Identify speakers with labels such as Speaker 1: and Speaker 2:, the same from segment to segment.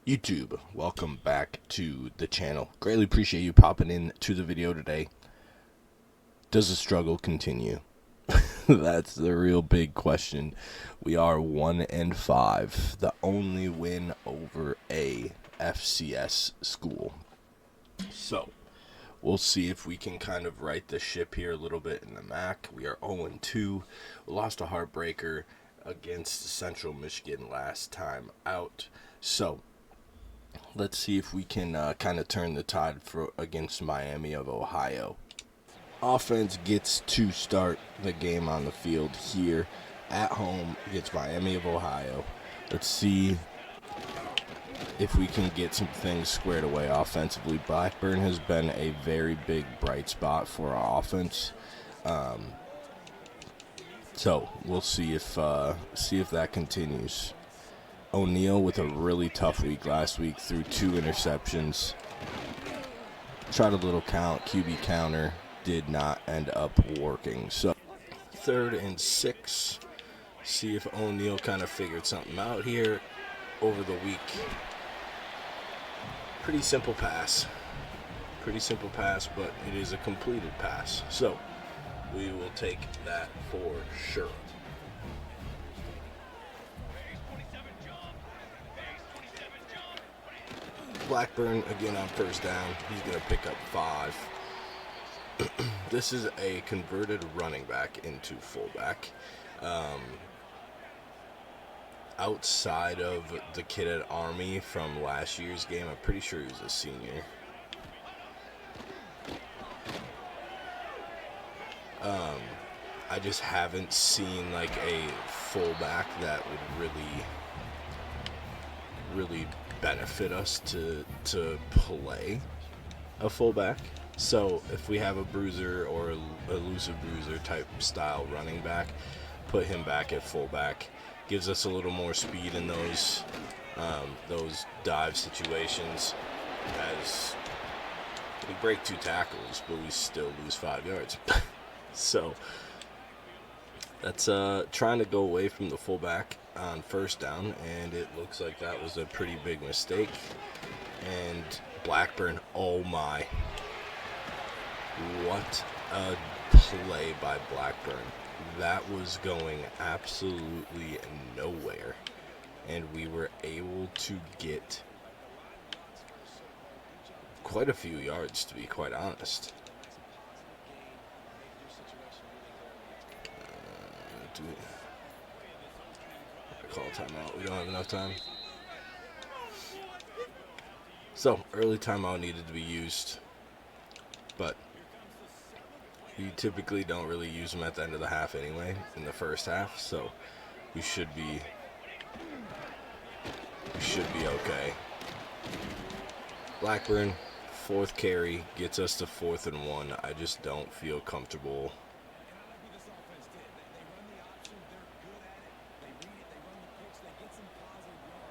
Speaker 1: YouTube, welcome back to the channel. Greatly appreciate you popping in to the video today. Does the struggle continue? That's the real big question. We are 1-5, the only win over a FCS school. So, we'll see if we can kind of right the ship here a little bit in the MAC. We are 0-2. We lost a heartbreaker against Central Michigan last time out. So, let's see if we can kind of turn the tide against Miami of Ohio. Offense gets to start the game on the field here at home against Miami of Ohio. Let's see if we can get some things squared away offensively. Blackburn has been a very big bright spot for our offense. So we'll see if that continues. O'Neal with a really tough week last week, threw 2 interceptions. Tried a little QB counter, did not end up working. So 3rd and 6. See if O'Neal kind of figured something out here over the week. Pretty simple pass, but it is a completed pass. So we will take that for sure. Blackburn again on 1st down. He's going to pick up 5. This is a converted running back into fullback. Outside of the kid at Army from last year's game, I'm pretty sure he was a senior. I just haven't seen like a fullback that would really benefit us to play a fullback. So if we have a bruiser or a elusive bruiser type style running back, put him back at fullback. Gives us a little more speed in those dive situations, as we break 2 tackles, but we still lose 5 yards. So that's trying to go away from the fullback on 1st down, and it looks like that was a pretty big mistake. And Blackburn, oh my, what a play by Blackburn. That was going absolutely nowhere, and we were able to get quite a few yards, to be quite honest. Do we call timeout? We don't have enough time. So, early timeout needed to be used, but you typically don't really use them at the end of the half anyway, in the 1st half, so we should be okay. Blackburn, 4th carry, gets us to 4th and 1. I just don't feel comfortable.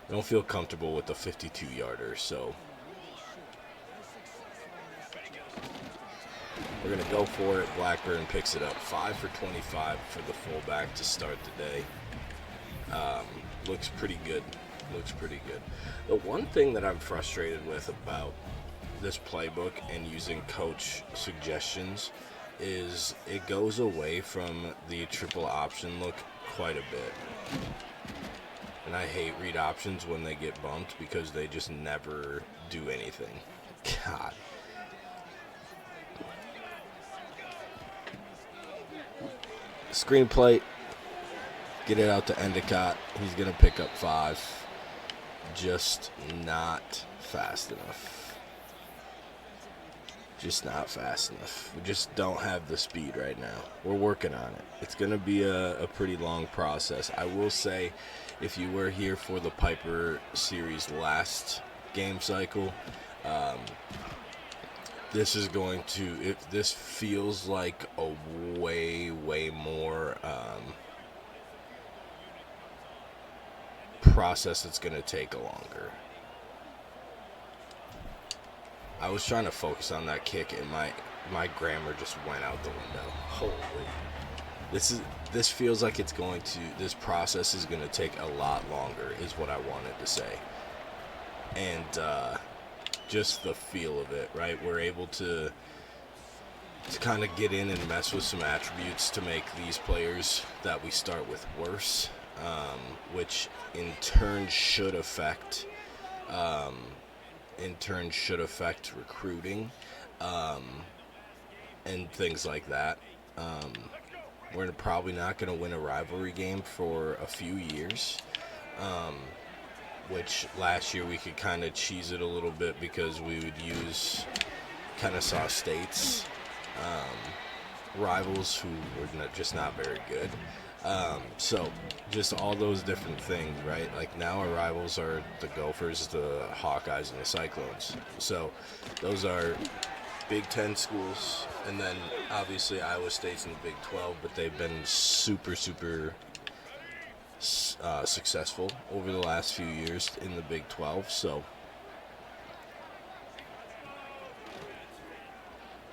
Speaker 1: Don't feel comfortable with the 52-yarder, so we're going to go for it. Blackburn picks it up. 5 for 25 for the fullback to start the day. Looks pretty good. The one thing that I'm frustrated with about this playbook and using coach suggestions is it goes away from the triple option look quite a bit. And I hate read options when they get bumped because they just never do anything. God. Screen plate, get it out to Endicott. He's going to pick up 5. Just not fast enough. We just don't have the speed right now. We're working on it. It's going to be a pretty long process. I will say, if you were here for the Piper series last game cycle, this feels like a way more process that's going to take longer. I was trying to focus on that kick, and my grammar just went out the window. Holy. This feels like this process is going to take a lot longer, is what I wanted to say. and just the feel of it, right? We're able to kind of get in and mess with some attributes to make these players that we start with worse, which in turn should affect recruiting, and things like that. We're probably not going to win a rivalry game for a few years, which last year we could kind of cheese it a little bit because we would use Kennesaw State's rivals who were just not very good. So just all those different things, right? Like now our rivals are the Gophers, the Hawkeyes, and the Cyclones. So those are Big Ten schools, and then obviously Iowa State's in the Big 12, but they've been super successful over the last few years in the Big 12. So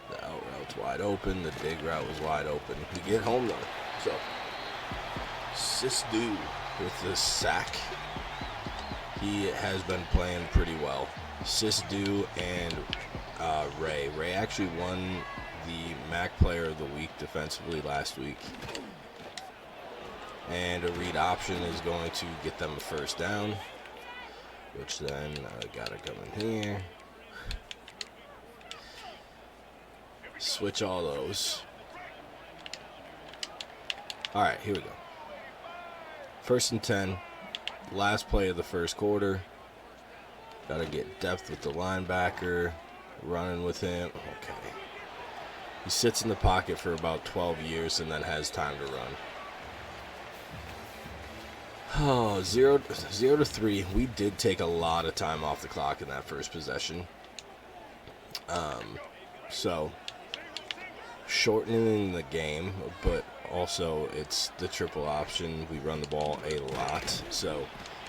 Speaker 1: the out route's wide open, the dig route was wide open. We get home though. So Sisdu with the sack. He has been playing pretty well. Sisdu and Ray. Ray actually won the MAC Player of the Week defensively last week. And a read option is going to get them a first down, which then gotta come in here. Switch all those. Alright, here we go. 1st and 10. Last play of the first quarter. Gotta get depth with the linebacker. Running with him. Okay. He sits in the pocket for about 12 years and then has time to run. Oh, 0-3. We did take a lot of time off the clock in that first possession. So shortening the game, but also it's the triple option. We run the ball a lot, so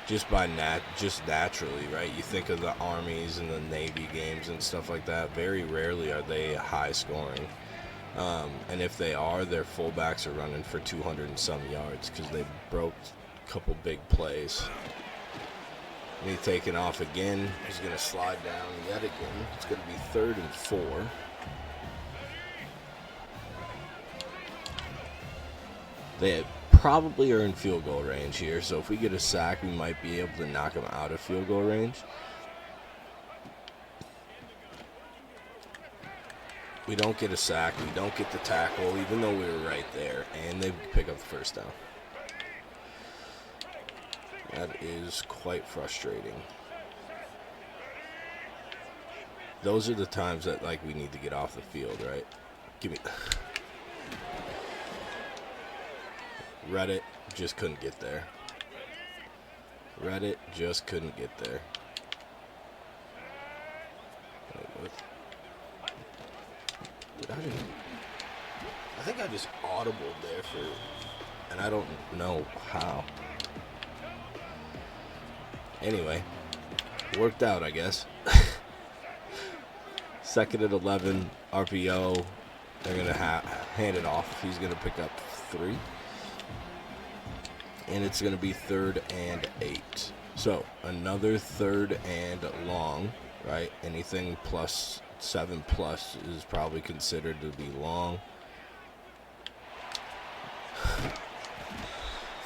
Speaker 1: just naturally, right? You think of the Armies and the Navy games and stuff like that. Very rarely are they high scoring, and if they are, their fullbacks are running for 200 and some yards because they broke a couple big plays. And he's taking off again. He's going to slide down yet again. It's going to be 3rd and 4. They probably are in field goal range here, so if we get a sack, we might be able to knock them out of field goal range. We don't get a sack. We don't get the tackle, even though we were right there, and they pick up the first down. That is quite frustrating. Those are the times that, like, we need to get off the field, right? Give me... Reddit just couldn't get there. Reddit just couldn't get there. Wait, what? I think I just audibled there and I don't know how. Anyway, worked out, I guess. 2nd and 11, RPO. They're going to hand it off. He's going to pick up 3. And it's going to be 3rd and 8. So another 3rd and long, right? Anything plus 7 plus is probably considered to be long.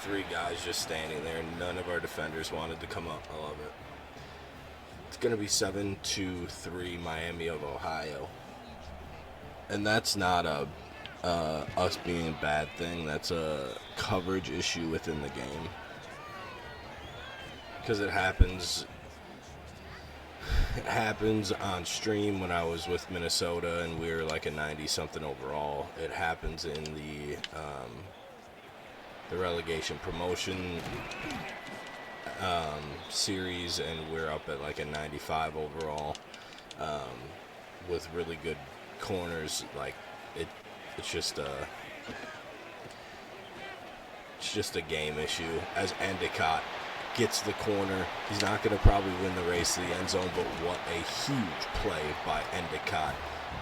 Speaker 1: 3 guys just standing there. None of our defenders wanted to come up. I love it. It's going to be 7-3 Miami of Ohio. And that's not us being a bad thing. That's a coverage issue within the game, because it happens on stream when I was with Minnesota and we were like a 90 something overall. It happens in the relegation promotion series, and we're up at like a 95 overall, with really good corners. Like it's just a game issue. As Endicott gets the corner, he's not going to probably win the race to the end zone, but what a huge play by Endicott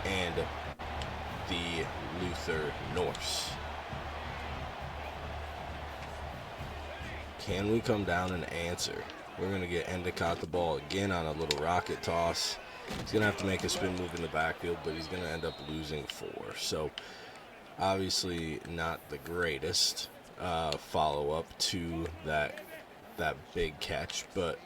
Speaker 1: and the Luther Norse. Can we come down and answer? We're going to get Endicott the ball again on a little rocket toss. He's going to have to make a spin move in the backfield, but he's going to end up losing 4. So, obviously not the greatest follow-up to that big catch, but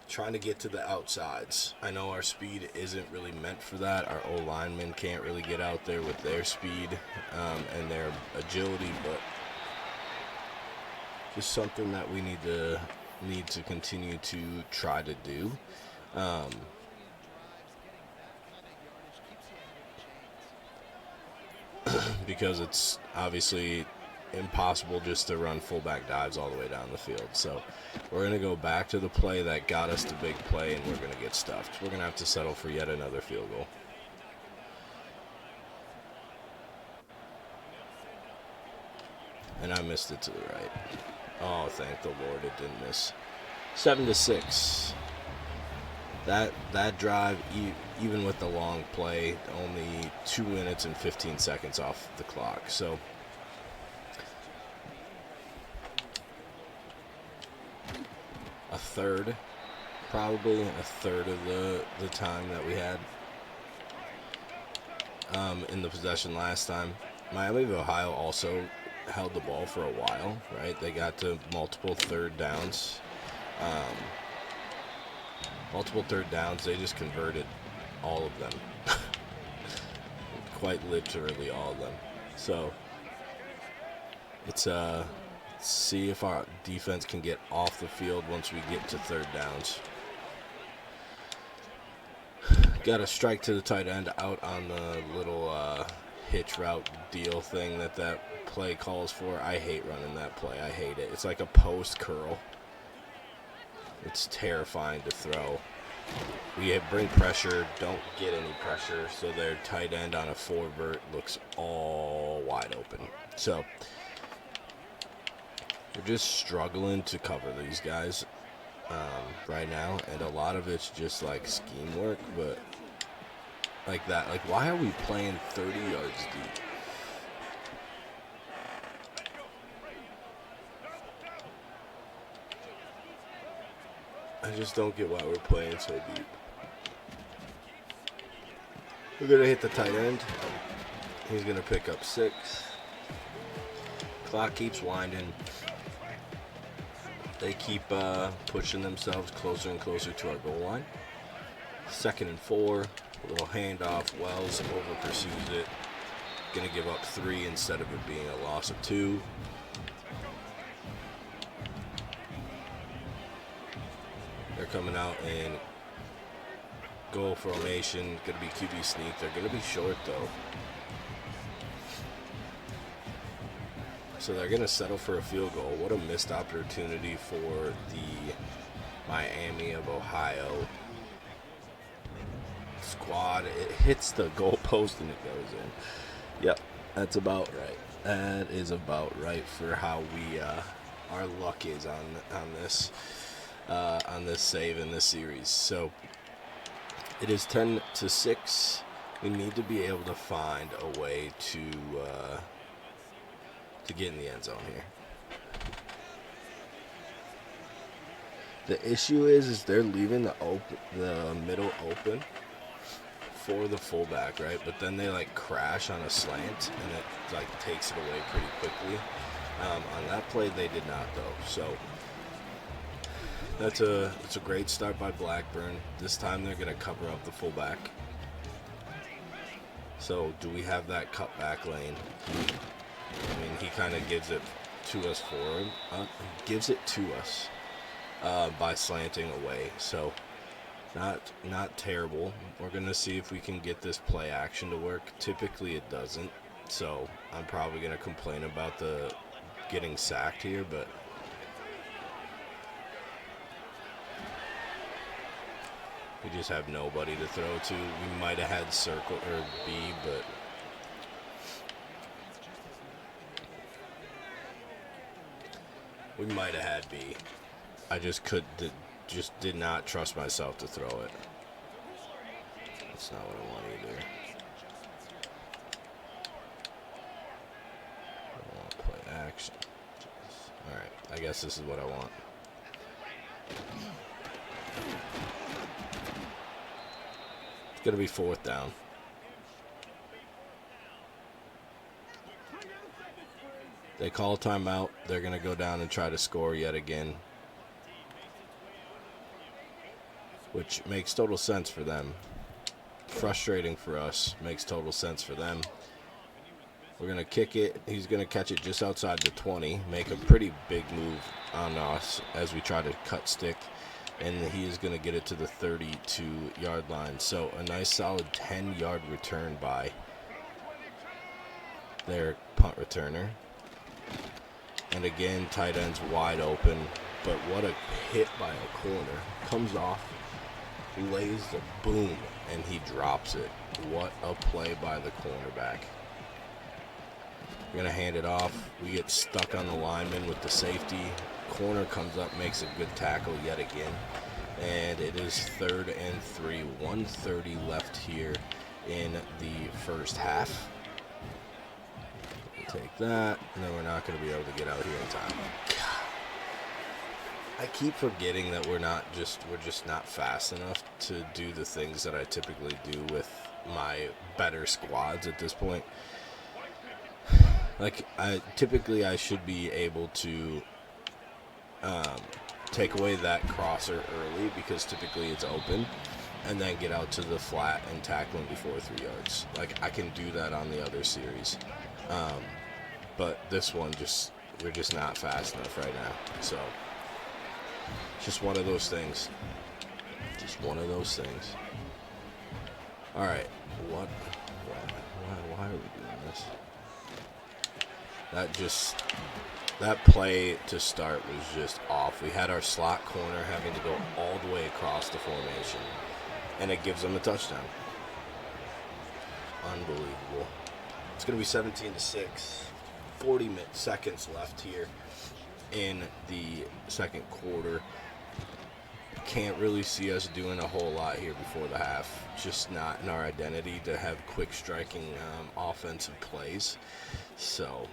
Speaker 1: trying to get to the outsides. I know our speed isn't really meant for that. Our O-linemen can't really get out there with their speed and their agility, but just something that we need to continue to try to do. Because it's obviously impossible just to run fullback dives all the way down the field. So we're going to go back to the play that got us the big play, and we're going to get stuffed. We're going to have to settle for yet another field goal. And I missed it to the right. Oh, thank the Lord it didn't miss. 7-6. That drive, even with the long play, only 2 minutes and 15 seconds off the clock. So probably a third of the time that we had in the possession last time. Miami of Ohio also held the ball for a while, right? They got to multiple third downs. They just converted all of them. Quite literally all of them. So it's see if our defense can get off the field once we get to third downs. Got a strike to the tight end out on the little hitch route deal thing that play calls for. I hate running that play. I hate it. It's like a post curl. It's terrifying to throw. We bring pressure, don't get any pressure, so their tight end on a 4-vert looks all wide open. So we're just struggling to cover these guys right now, and a lot of it's just like scheme work, but like that. Like, why are we playing 30 yards deep? I just don't get why we're playing so deep. We're going to hit the tight end. He's going to pick up 6. Clock keeps winding. They keep pushing themselves closer and closer to our goal line. 2nd and 4. A little handoff. Wells over pursues it. Going to give up 3 instead of it being a loss of 2. They're coming out in goal formation. Going to be QB sneak. They're going to be short, though. So they're going to settle for a field goal. What a missed opportunity for the Miami of Ohio squad. It hits the goalpost and it goes in. Yep, that's about right. That is about right for how we our luck is on this save in this series. So it is 10-6. We need to be able to find a way to get in the end zone here. The issue is they're leaving the middle open for the fullback, right? But then they like crash on a slant and it like takes it away pretty quickly. On that play they did not though. So it's a great start by Blackburn. This time they're gonna cover up the fullback. So do we have that cutback lane? I mean, he kind of gives it to us gives it to us by slanting away. So not terrible. We're going to see if we can get this play action to work. Typically it doesn't. So I'm probably going to complain about the getting sacked here, but we just have nobody to throw to. We might have had circle or B, but we might have had B. I just did not trust myself to throw it. That's not what I want either. I want to play protection. All right, I guess this is what I want. It's going to be 4th down. They call timeout. They're going to go down and try to score yet again, which makes total sense for them. Frustrating for us. Makes total sense for them. We're going to kick it. He's going to catch it just outside the 20. Make a pretty big move on us as we try to cut stick. And he is going to get it to the 32-yard line. So a nice solid 10-yard return by their punt returner. And again, tight end's wide open. But what a hit by a corner. Comes off, lays the boom, and he drops it. What a play by the cornerback. We're going to hand it off. We get stuck on the lineman with the safety. Corner comes up, makes a good tackle yet again. And it is 3rd and 3. 1:30 left here in the first half. We'll take that, and then we're not going to be able to get out here in time. I keep forgetting that we're just not fast enough to do the things that I typically do with my better squads at this point. Like, I should be able to take away that crosser early because typically it's open, and then get out to the flat and tackle him before 3 yards. Like, I can do that on the other series. But this one, we're just not fast enough right now. So, just one of those things. Just one of those things. All right. Why are we doing this? That play to start was just off. We had our slot corner having to go all the way across the formation, and it gives them a touchdown. Unbelievable. It's going to be 17-6. 40 seconds left here in the second quarter. Can't really see us doing a whole lot here before the half. Just not in our identity to have quick striking offensive plays. So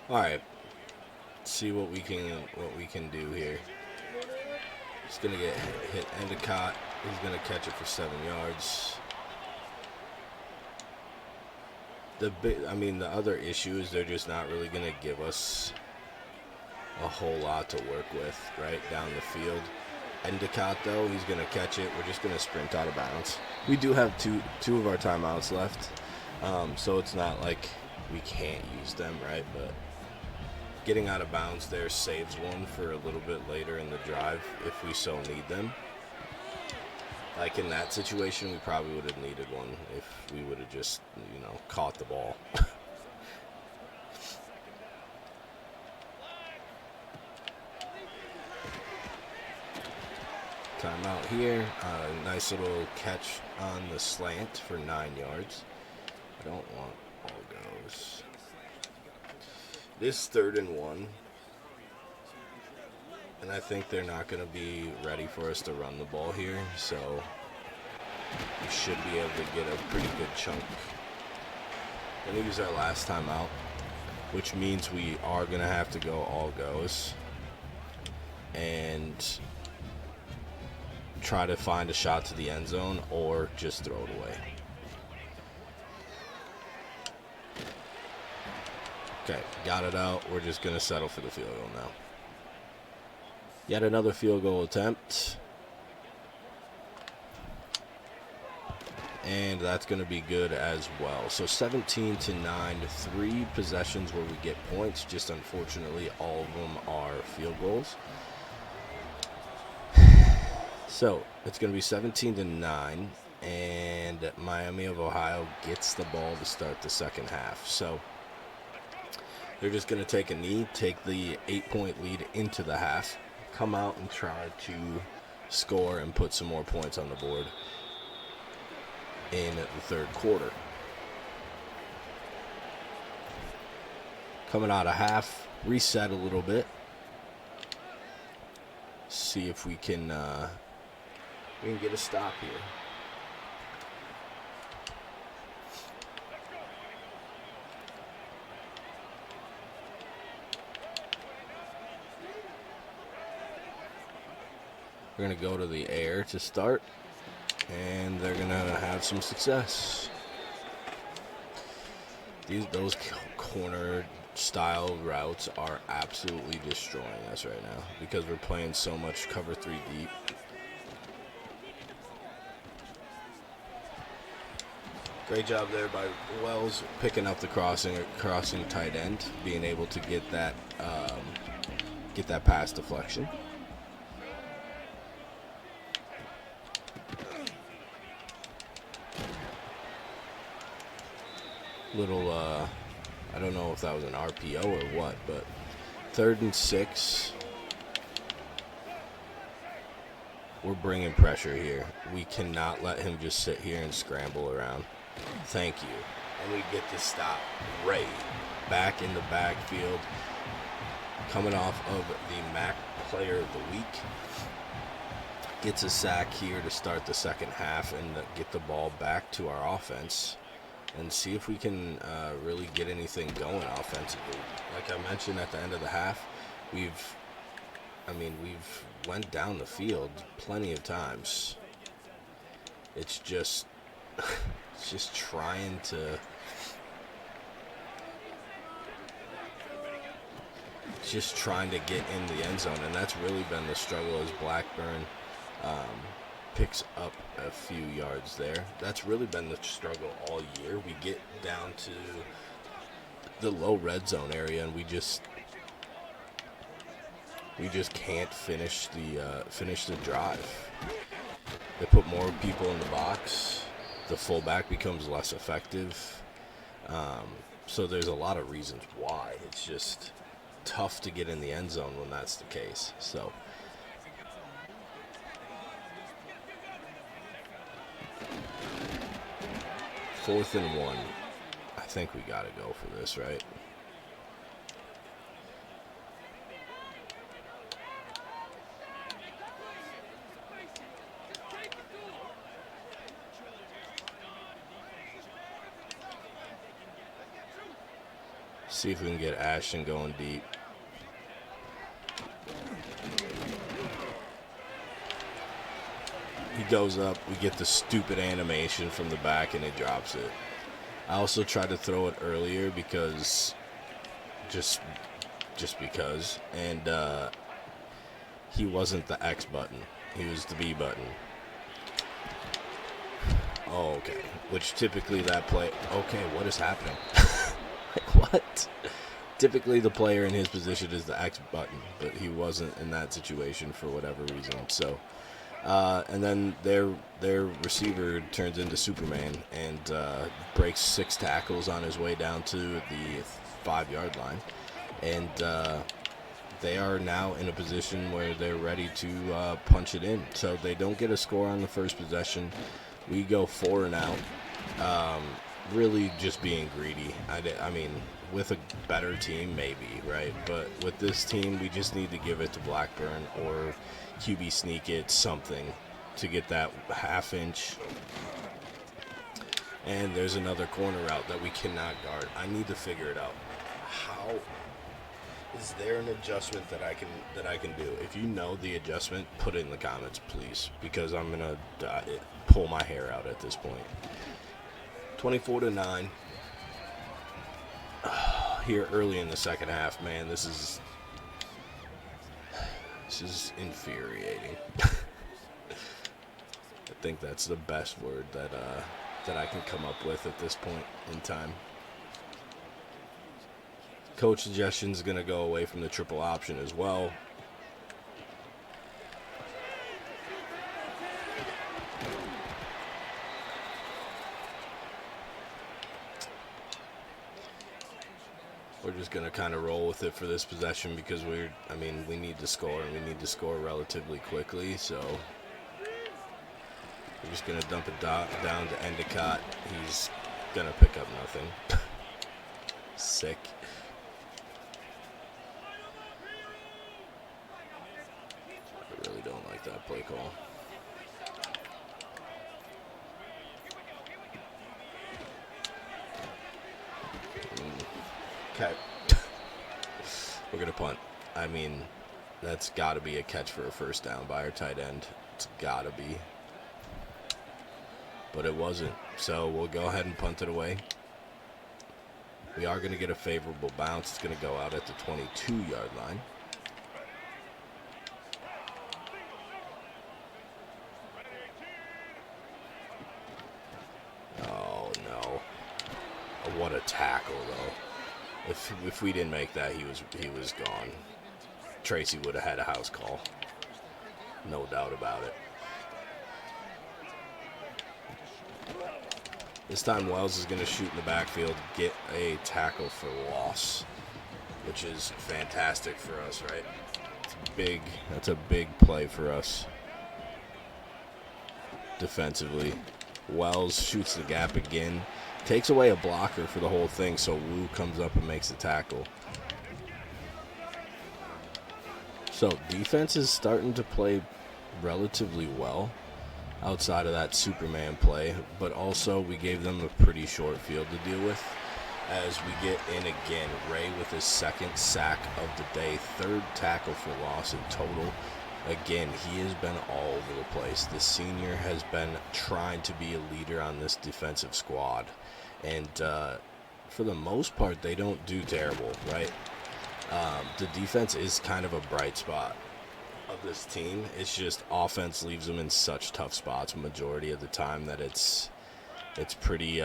Speaker 1: all right, let's see what we can do here. He's gonna get hit Endicott. He's gonna catch it for 7 yards. The other issue is they're just not really gonna give us a whole lot to work with right down the field. Endicott, though, he's gonna catch it. We're just gonna sprint out of bounds. We do have two of our timeouts left, so it's not like we can't use them, right? But getting out of bounds there saves one for a little bit later in the drive if we so need them. Like in that situation, we probably would have needed one if we would have just, caught the ball. Timeout here. Nice little catch on the slant for 9 yards. I don't want all goes. It is 3rd and 1. And I think they're not going to be ready for us to run the ball here. So we should be able to get a pretty good chunk. Going to use our last timeout, which means we are going to have to go all goes and try to find a shot to the end zone or just throw it away. Okay, got it out. We're just going to settle for the field goal now. Yet another field goal attempt. And that's going to be good as well. So 17-9, 3 possessions where we get points. Just unfortunately, all of them are field goals. So it's going to be 17-9, and Miami of Ohio gets the ball to start the second half. So they're just going to take a knee, take the 8-point lead into the half, come out and try to score and put some more points on the board in the third quarter. Coming out of half, reset a little bit. see if we can get a stop here. We're going to go to the air to start, and they're going to have some success. Those corner style routes are absolutely destroying us right now because we're playing so much cover 3 deep. Great job there by Wells picking up the crossing tight end, being able to get that pass deflection. Little, I don't know if that was an RPO or what, but 3rd and 6. We're bringing pressure here. We cannot let him just sit here and scramble around. Thank you. And we get to stop right back in the backfield, coming off of the MAC Player of the Week. Gets a sack here to start the second half and get the ball back to our offense and see if we can really get anything going offensively. Like I mentioned at the end of the half, we've went down the field plenty of times. It's just trying to get in the end zone, and that's really been the struggle as Blackburn picks up a few yards there. That's really been the struggle all year. We get down to the low red zone area, and we just can't finish the drive. They put more people in the box. The fullback becomes less effective. So there's a lot of reasons why. It's just tough to get in the end zone when that's the case. So 4th and 1. I think we got to go for this, right? See if we can get Ashton going deep. He goes up, we get the stupid animation from the back, and he drops it. I also tried to throw it earlier because, just because, and he wasn't the X button. He was the B button. Oh, okay. Which typically that play, okay, what is happening? Like, what? Typically the player in his position is the X button, but he wasn't in that situation for whatever reason, so... and then their receiver turns into Superman and breaks 6 tackles on his way down to the 5-yard line. And they are now in a position where they're ready to punch it in. So they don't get a score on the first possession. We go 4 and out. Really just being greedy. I mean, with a better team, maybe, right? But with this team, we just need to give it to Blackburn or QB sneak it, something to get that half-inch. And there's another corner route that we cannot guard. I need to figure it out. How is there an adjustment that I can do? If you know the adjustment, put it in the comments, please, because I'm gonna pull my hair out at this point. 24-9. Here early in the second half, man, this is infuriating. I think that's the best word that I can come up with at this point in time. Coach suggestion is going to go away from the triple option as well. We're just going to kind of roll with it for this possession because we need to score, and we need to score relatively quickly. So we're just going to dump it down to Endicott. He's going to pick up nothing. Sick. like that play call. Okay. We're going to punt. I mean, that's got to be a catch for a first down by our tight end. It's got to be. But it wasn't. So we'll go ahead and punt it away. We are going to get a favorable bounce. It's going to go out at the 22-yard line. Oh, no. What a tackle, though. If we didn't make that, he was gone. Tracy would have had a house call. No doubt about it. This time Wells is going to shoot in the backfield, get a tackle for loss, which is fantastic for us, right? It's big. That's a big play for us defensively. Wells shoots the gap again, takes away a blocker for the whole thing, so Wu comes up and makes the tackle. So defense is starting to play relatively well outside of that Superman play, but also we gave them a pretty short field to deal with as we get in again. Ray with his second sack of the day, third tackle for loss in total. Again, he has been all over the place. The senior has been trying to be a leader on this defensive squad, and for the most part, they don't do terrible, right? The defense is kind of a bright spot of this team. It's just offense leaves them in such tough spots majority of the time that it's pretty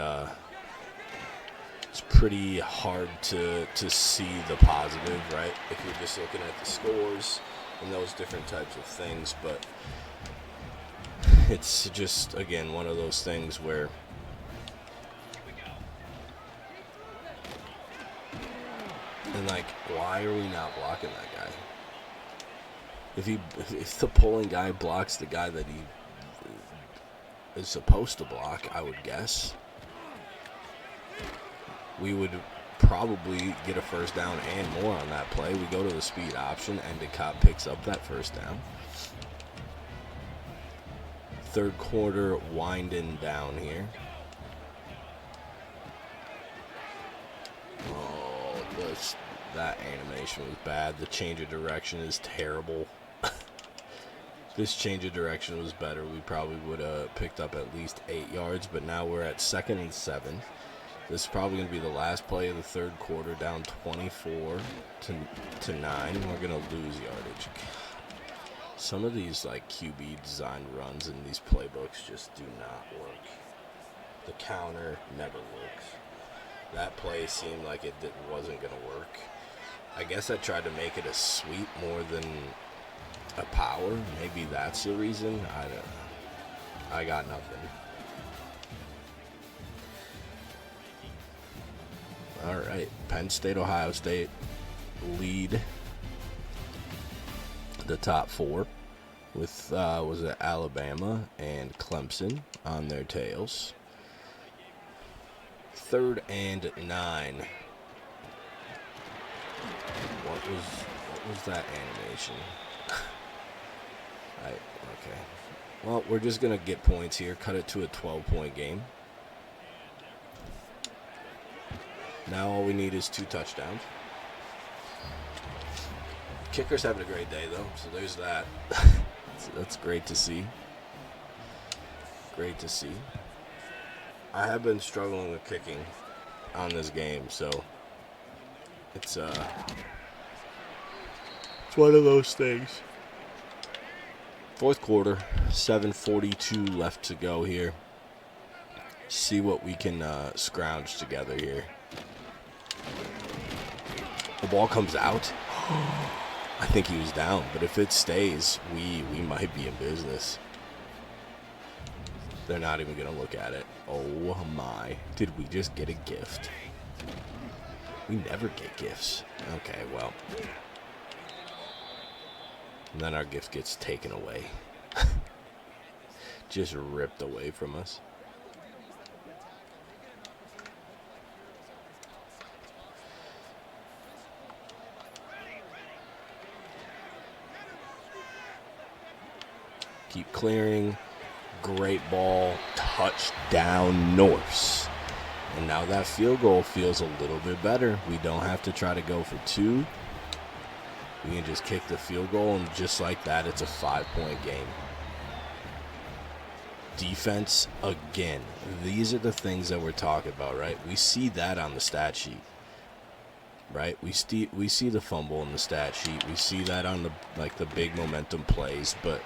Speaker 1: hard to see the positive, right? If you're just looking at the scores and those different types of things, but it's just, again, one of those things where and like, why are we not blocking that guy? If the pulling guy blocks the guy that he is supposed to block, I would guess we would probably get a first down and more on that play. We go to the speed option, and Endicott picks up that first down. Third quarter winding down here. Oh, that animation was bad. The change of direction is terrible. This change of direction was better. We probably would have picked up at least 8 yards, but now we're at 2nd and 7. This is probably going to be the last play of the third quarter, down 24 to 9. We're going to lose yardage. Some of these like QB designed runs in these playbooks just do not work. The counter never works. That play seemed like it wasn't going to work. I guess I tried to make it a sweep more than a power. Maybe that's the reason. I got nothing. All right, Penn State, Ohio State lead the top 4 with was it Alabama and Clemson on their tails. 3rd and 9. What was that animation? Okay. Well, we're just gonna get points here. Cut it to a 12-point game. Now all we need is 2 touchdowns. Kicker's having a great day, though, so there's that. That's great to see. Great to see. I have been struggling with kicking on this game, so it's one of those things. Fourth quarter, 7:42 left to go here. See what we can scrounge together here. The ball comes out. I think he was down, but if it stays, we might be in business. They're not even going to look at it. Oh my. Did we just get a gift? We never get gifts. Okay, well. And then our gift gets taken away. Just ripped away from us. clearing. Great ball. Touchdown, Norse. And now that field goal feels a little bit better. We don't have to try to go for 2. We can just kick the field goal, and just like that, it's a 5-point game. Defense, again. These are the things that we're talking about, right? We see that on the stat sheet, right? We see the fumble in the stat sheet. We see that on the big momentum plays, but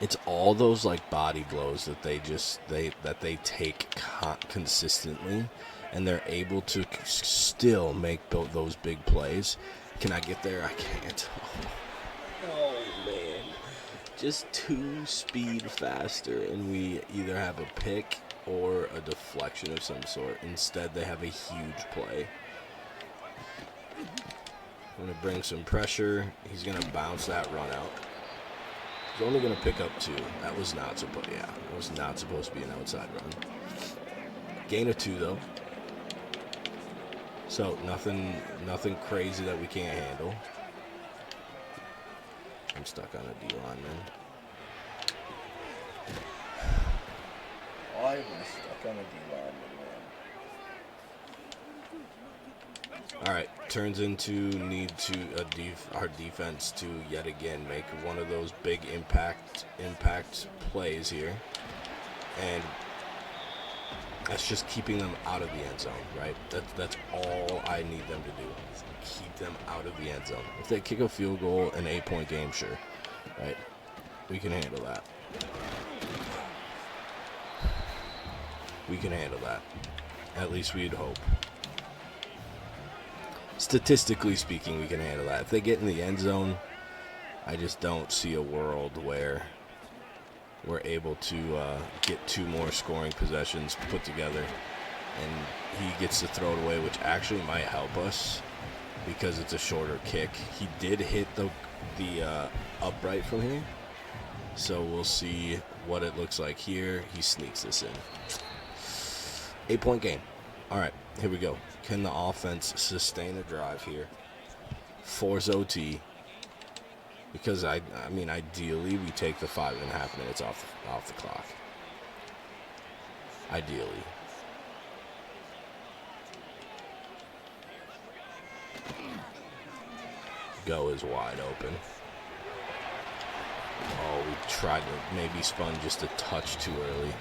Speaker 1: it's all those body blows that they take consistently, and they're able to still make those big plays. Can I get there? I can't. Oh man, just 2 speed faster, and we either have a pick or a deflection of some sort. Instead, they have a huge play. I'm gonna bring some pressure. He's gonna bounce that run out. He's only going to pick up 2. That was not supposed. Yeah, that was not supposed to be an outside run. Gain of 2 though. So nothing crazy that we can't handle. I'm stuck on a D-line, man. Why am I stuck on a D-line, man? All right, turns into our defense to yet again make one of those big impact plays here, and that's just keeping them out of the end zone, right? That's all I need them to do, is keep them out of the end zone. If they kick a field goal, an 8-point game, sure, right? We can handle that. We can handle that. At least we'd hope. Statistically speaking, we can handle that. If they get in the end zone, I just don't see a world where we're able to get 2 more scoring possessions put together, and he gets to throw it away, which actually might help us because it's a shorter kick. He did hit the upright from here, so we'll see what it looks like here. He sneaks this in. 8-point game. All right, here we go. Can the offense sustain a drive here? Force OT. Because I mean, ideally we take the 5.5 minutes off the clock. Ideally. Go is wide open. Oh, we tried to maybe spun just a touch too early.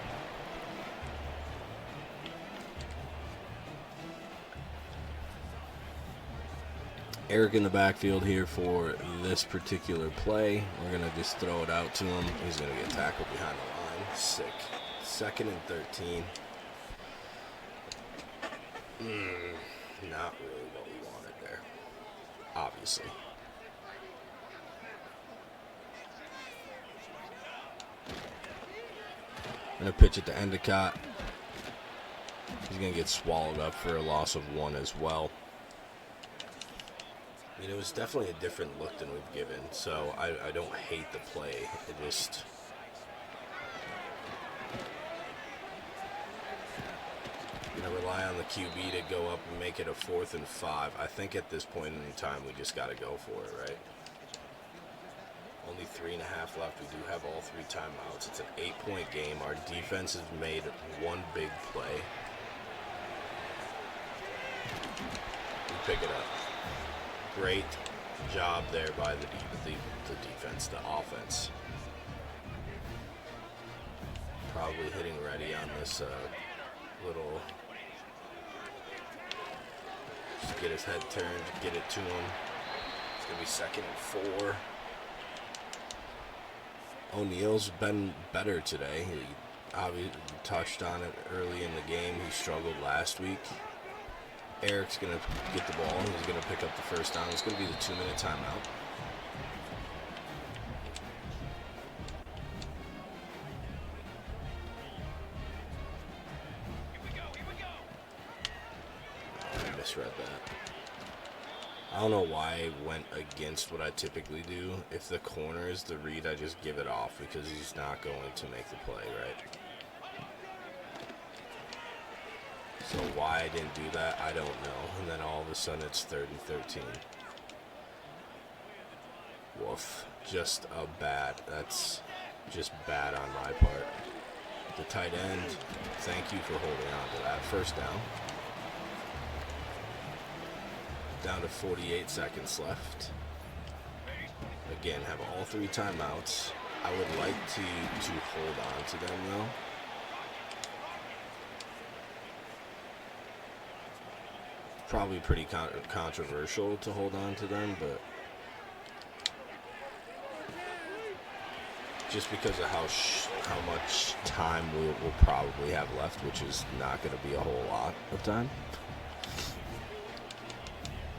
Speaker 1: Eric in the backfield here for this particular play. We're going to just throw it out to him. He's going to get tackled behind the line. Sick. 2nd and 13. Not really what we wanted there, obviously. I'm going to pitch it to Endicott. He's going to get swallowed up for a loss of 1 as well. I mean, it was definitely a different look than we've given, so I don't hate the play. It just... rely on the QB to go up and make it a 4th and 5. I think at this point in time, we just got to go for it, right? Only 3.5 left. We do have all 3 timeouts. It's an 8-point game. Our defense has made 1 big play. We pick it up. Great job there by the defense, the offense. Probably hitting ready on this little... Just get his head turned, get it to him. It's going to be 2nd and 4. O'Neal's been better today. He obviously touched on it early in the game. He struggled last week. Eric's going to get the ball. He's going to pick up the first down. It's going to be the 2-minute timeout. I misread that. I don't know why I went against what I typically do. If the corner is the read, I just give it off because he's not going to make the play, right? So why I didn't do that, I don't know. And then all of a sudden it's 3rd and 13. Woof. Just a bad. That's just bad on my part. The tight end, thank you for holding on to that. First down. Down to 48 seconds left. Again, have all 3 timeouts. I would like to hold on to them, though. Probably pretty controversial to hold on to them, but just because of how much time we'll probably have left, which is not going to be a whole lot of time.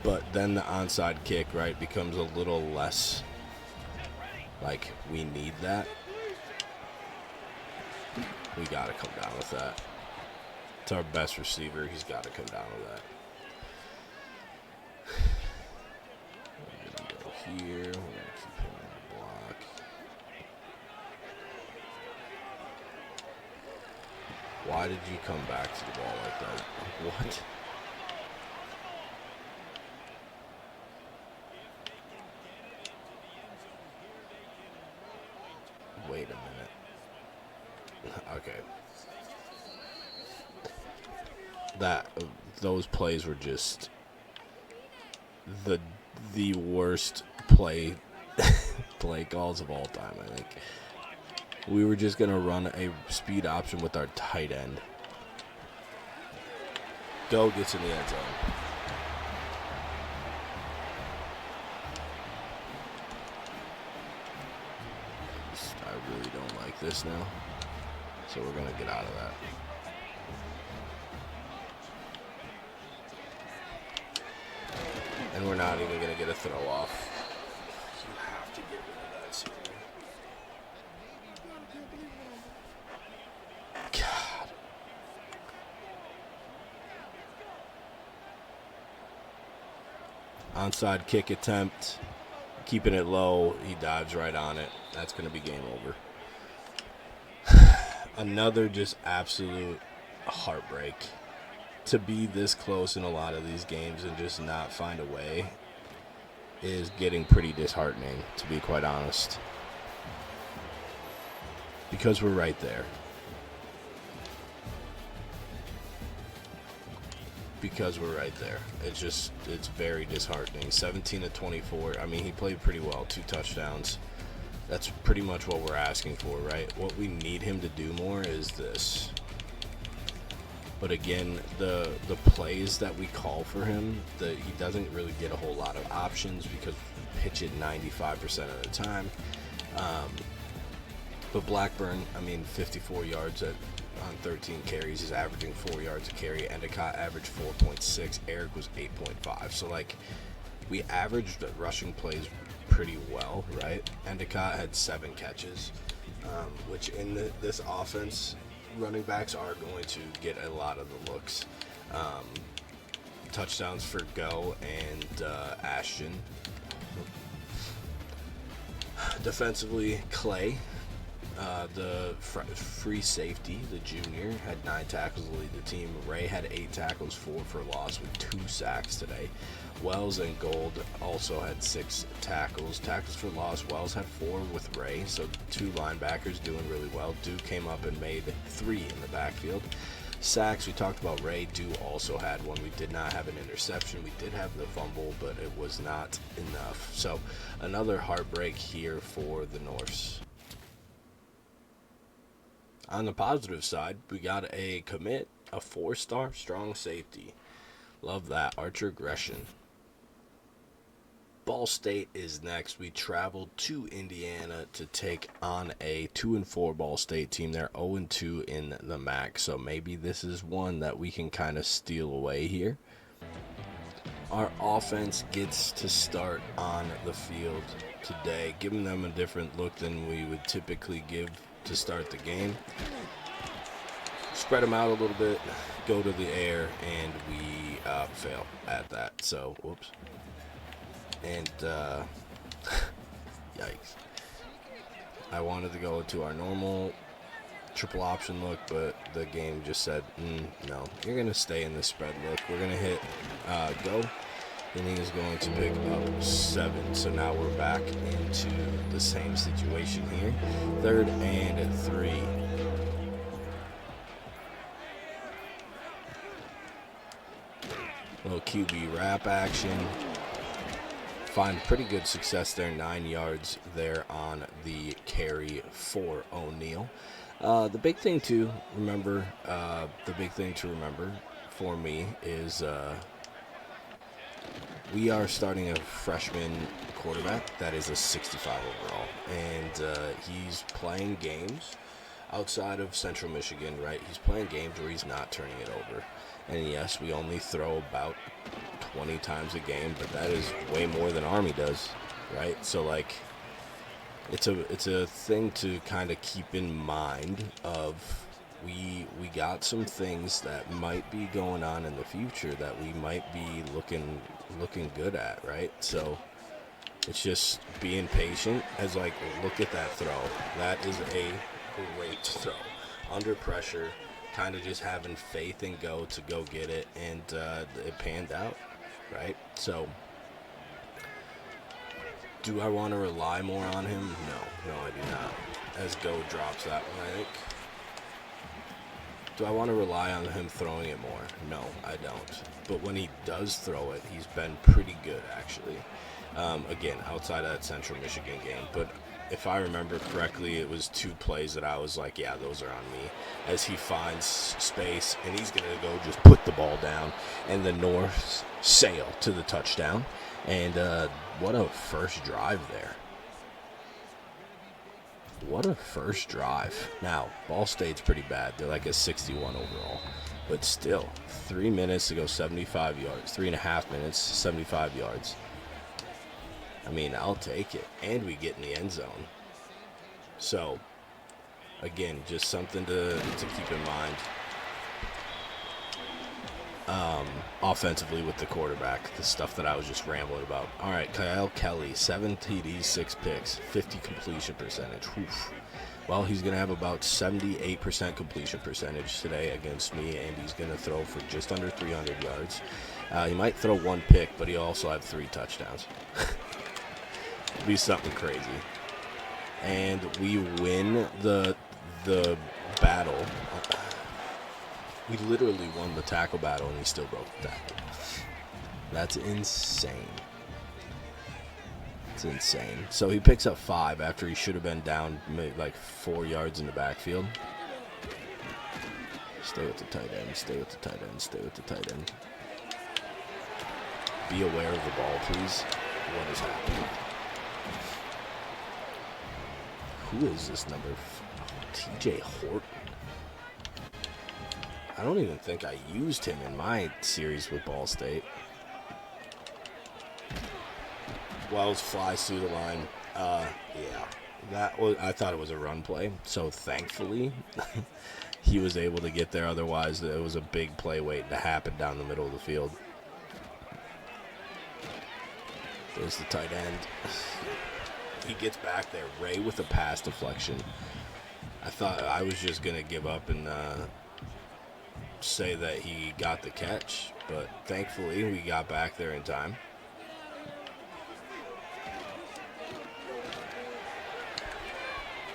Speaker 1: But then the onside kick, right, becomes a little less like we need that. We got to come down with that. It's our best receiver. He's got to come down with that. We're going to go here. We're going to keep him in the block. Why did you come back to the ball like that? What? Wait a minute. Okay. Those plays were just the worst play calls of all time, I think. We were just going to run a speed option with our tight end. Go gets in the end zone. I really don't like this now. So we're going to get out of that. And we're not even going to get a throw off. You have to get rid of that soon. God. Onside kick attempt. Keeping it low. He dives right on it. That's going to be game over. Another just absolute heartbreak. To be this close in a lot of these games and just not find a way is getting pretty disheartening, to be quite honest. Because we're right there. Because we're right there. It's very disheartening. 17 to 24. I mean, he played pretty well. 2 touchdowns. That's pretty much what we're asking for, right? What we need him to do more is this. But again, the plays that we call for him, he doesn't really get a whole lot of options because we pitch it 95% of the time. But Blackburn, I mean, 54 yards on 13 carries. He's averaging 4 yards a carry. Endicott averaged 4.6. Eric was 8.5. So, like, we averaged rushing plays pretty well, right? Endicott had 7 catches, which in this offense, running backs are going to get a lot of the looks. Touchdowns for Go and Ashton. Defensively, Clay, the free safety, the junior, had 9 tackles to lead the team. Ray had 8 tackles, 4 for loss with 2 sacks today. Wells and Gold also had 6 tackles. Tackles for loss, Wells had 4 with Ray, so 2 linebackers doing really well. Duke came up and made 3 in the backfield. Sacks, we talked about Ray. Duke also had 1. We did not have an interception. We did have the fumble, but it was not enough. So another heartbreak here for the Norse. On the positive side, we got a commit, a 4-star strong safety. Love that. Archer Gresham. Ball State is next. We traveled to Indiana to take on a 2-4 Ball State team. They're 0-2 in the MAC, so maybe this is one that we can kind of steal away here. Our offense gets to start on the field today, giving them a different look than we would typically give to start the game. Spread them out a little bit, go to the air, and we fail at that. So, whoops. And, yikes. I wanted to go to our normal triple option look, but the game just said, no, you're going to stay in the spread look. We're going to hit Go. And he is going to pick up 7. So now we're back into the same situation here. 3rd and 3. Little QB wrap action. Find pretty good success there. 9 yards there on the carry for O'Neal. The big thing to remember for me is we are starting a freshman quarterback that is a 65 overall, and he's playing games outside of Central Michigan, right? He's playing games where he's not turning it over. And yes, we only throw about 20 times a game, but that is way more than Army does, right? So, like, it's a thing to kind of keep in mind of we got some things that might be going on in the future that we might be looking good at, right? So it's just being patient. As like, look at that throw. That is a great throw under pressure. Kind of just having faith and go get it, and it panned out, right? So, do I want to rely more on him? No, I do not. As Go drops that one, I think. Do I want to rely on him throwing it more? No, I don't. But when he does throw it, he's been pretty good, actually. Again, outside of that Central Michigan game, but if I remember correctly, it was 2 plays that I was like, yeah, those are on me. As he finds space, and he's going to go just put the ball down, and the Norse sail to the touchdown. And what a first drive there. What a first drive. Now, Ball State's pretty bad. They're like a 61 overall. But still, 3 minutes to go 75 yards. 3.5 minutes, 75 yards. I mean, I'll take it. And we get in the end zone. So, again, just something to keep in mind. Offensively with the quarterback, the stuff that I was just rambling about. All right, Kyle Kelly, 7 TDs, 6 picks, 50 completion percentage. Oof. Well, he's going to have about 78% completion percentage today against me, and he's going to throw for just under 300 yards. He might throw 1 pick, but he'll also have 3 touchdowns. It'll be something crazy. And we win the battle. We literally won the tackle battle, and he still broke the tackle. That's insane. It's insane. So he picks up 5 after he should have been down like 4 yards in the backfield. Stay with the tight end. Stay with the tight end. Stay with the tight end. Be aware of the ball, please. What is happening? Who is this number? TJ Horton. I don't even think I used him in my series with Ball State. Wells flies through the line. Yeah, I thought it was a run play. So thankfully, he was able to get there. Otherwise, it was a big play waiting to happen down the middle of the field. There's the tight end. He gets back there. Ray with a pass deflection. I thought I was just gonna give up and say that he got the catch, but thankfully we got back there in time.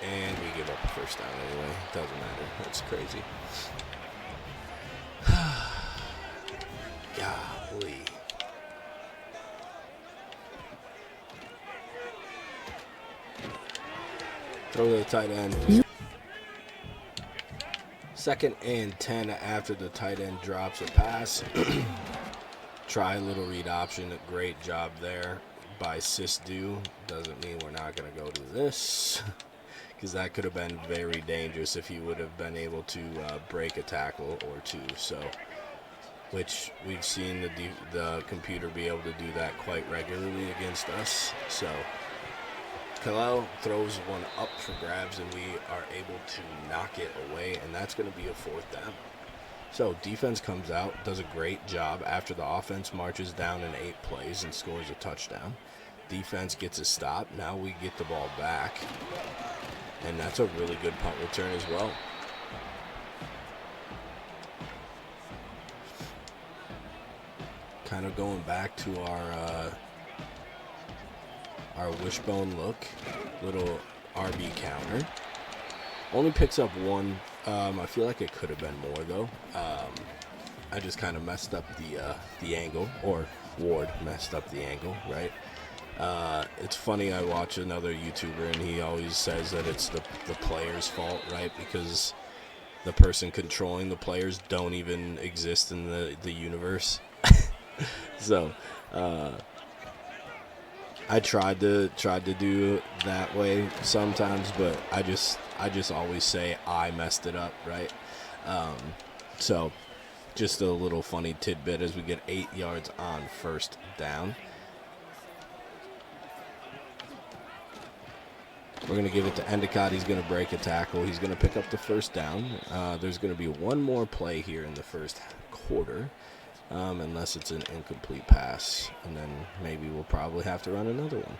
Speaker 1: And we give up the first down anyway. Doesn't matter. That's crazy. Golly. Throw to the tight end. 2nd and 10 after the tight end drops a pass. Try a little read option. Great job there by Sisdu. Doesn't mean we're not going to go to this. Because that could have been very dangerous if he would have been able to break a tackle or 2. So, which we've seen the computer be able to do that quite regularly against us. So, Kalel throws one up for grabs, and we are able to knock it away, and that's going to be a 4th down. So defense comes out, does a great job after the offense marches down in 8 plays and scores a touchdown. Defense gets a stop. Now we get the ball back, and that's a really good punt return as well. kind of going back to our wishbone look, little RB counter. Only picks up one. I feel like it could have been more though. I just kind of messed up the angle, or Ward messed up the angle, right? It's funny, I watch another YouTuber and he always says that it's the player's fault, right? Because the person controlling the players don't even exist in the universe. So I tried to do that way sometimes, but I just always say I messed it up, right? So just a little funny tidbit as we get 8 yards on first down. We're going to give it to Endicott. He's going to break a tackle. He's going to pick up the first down. There's going to be one more play here in the first quarter, unless it's an incomplete pass. And then maybe we'll probably have to run another one.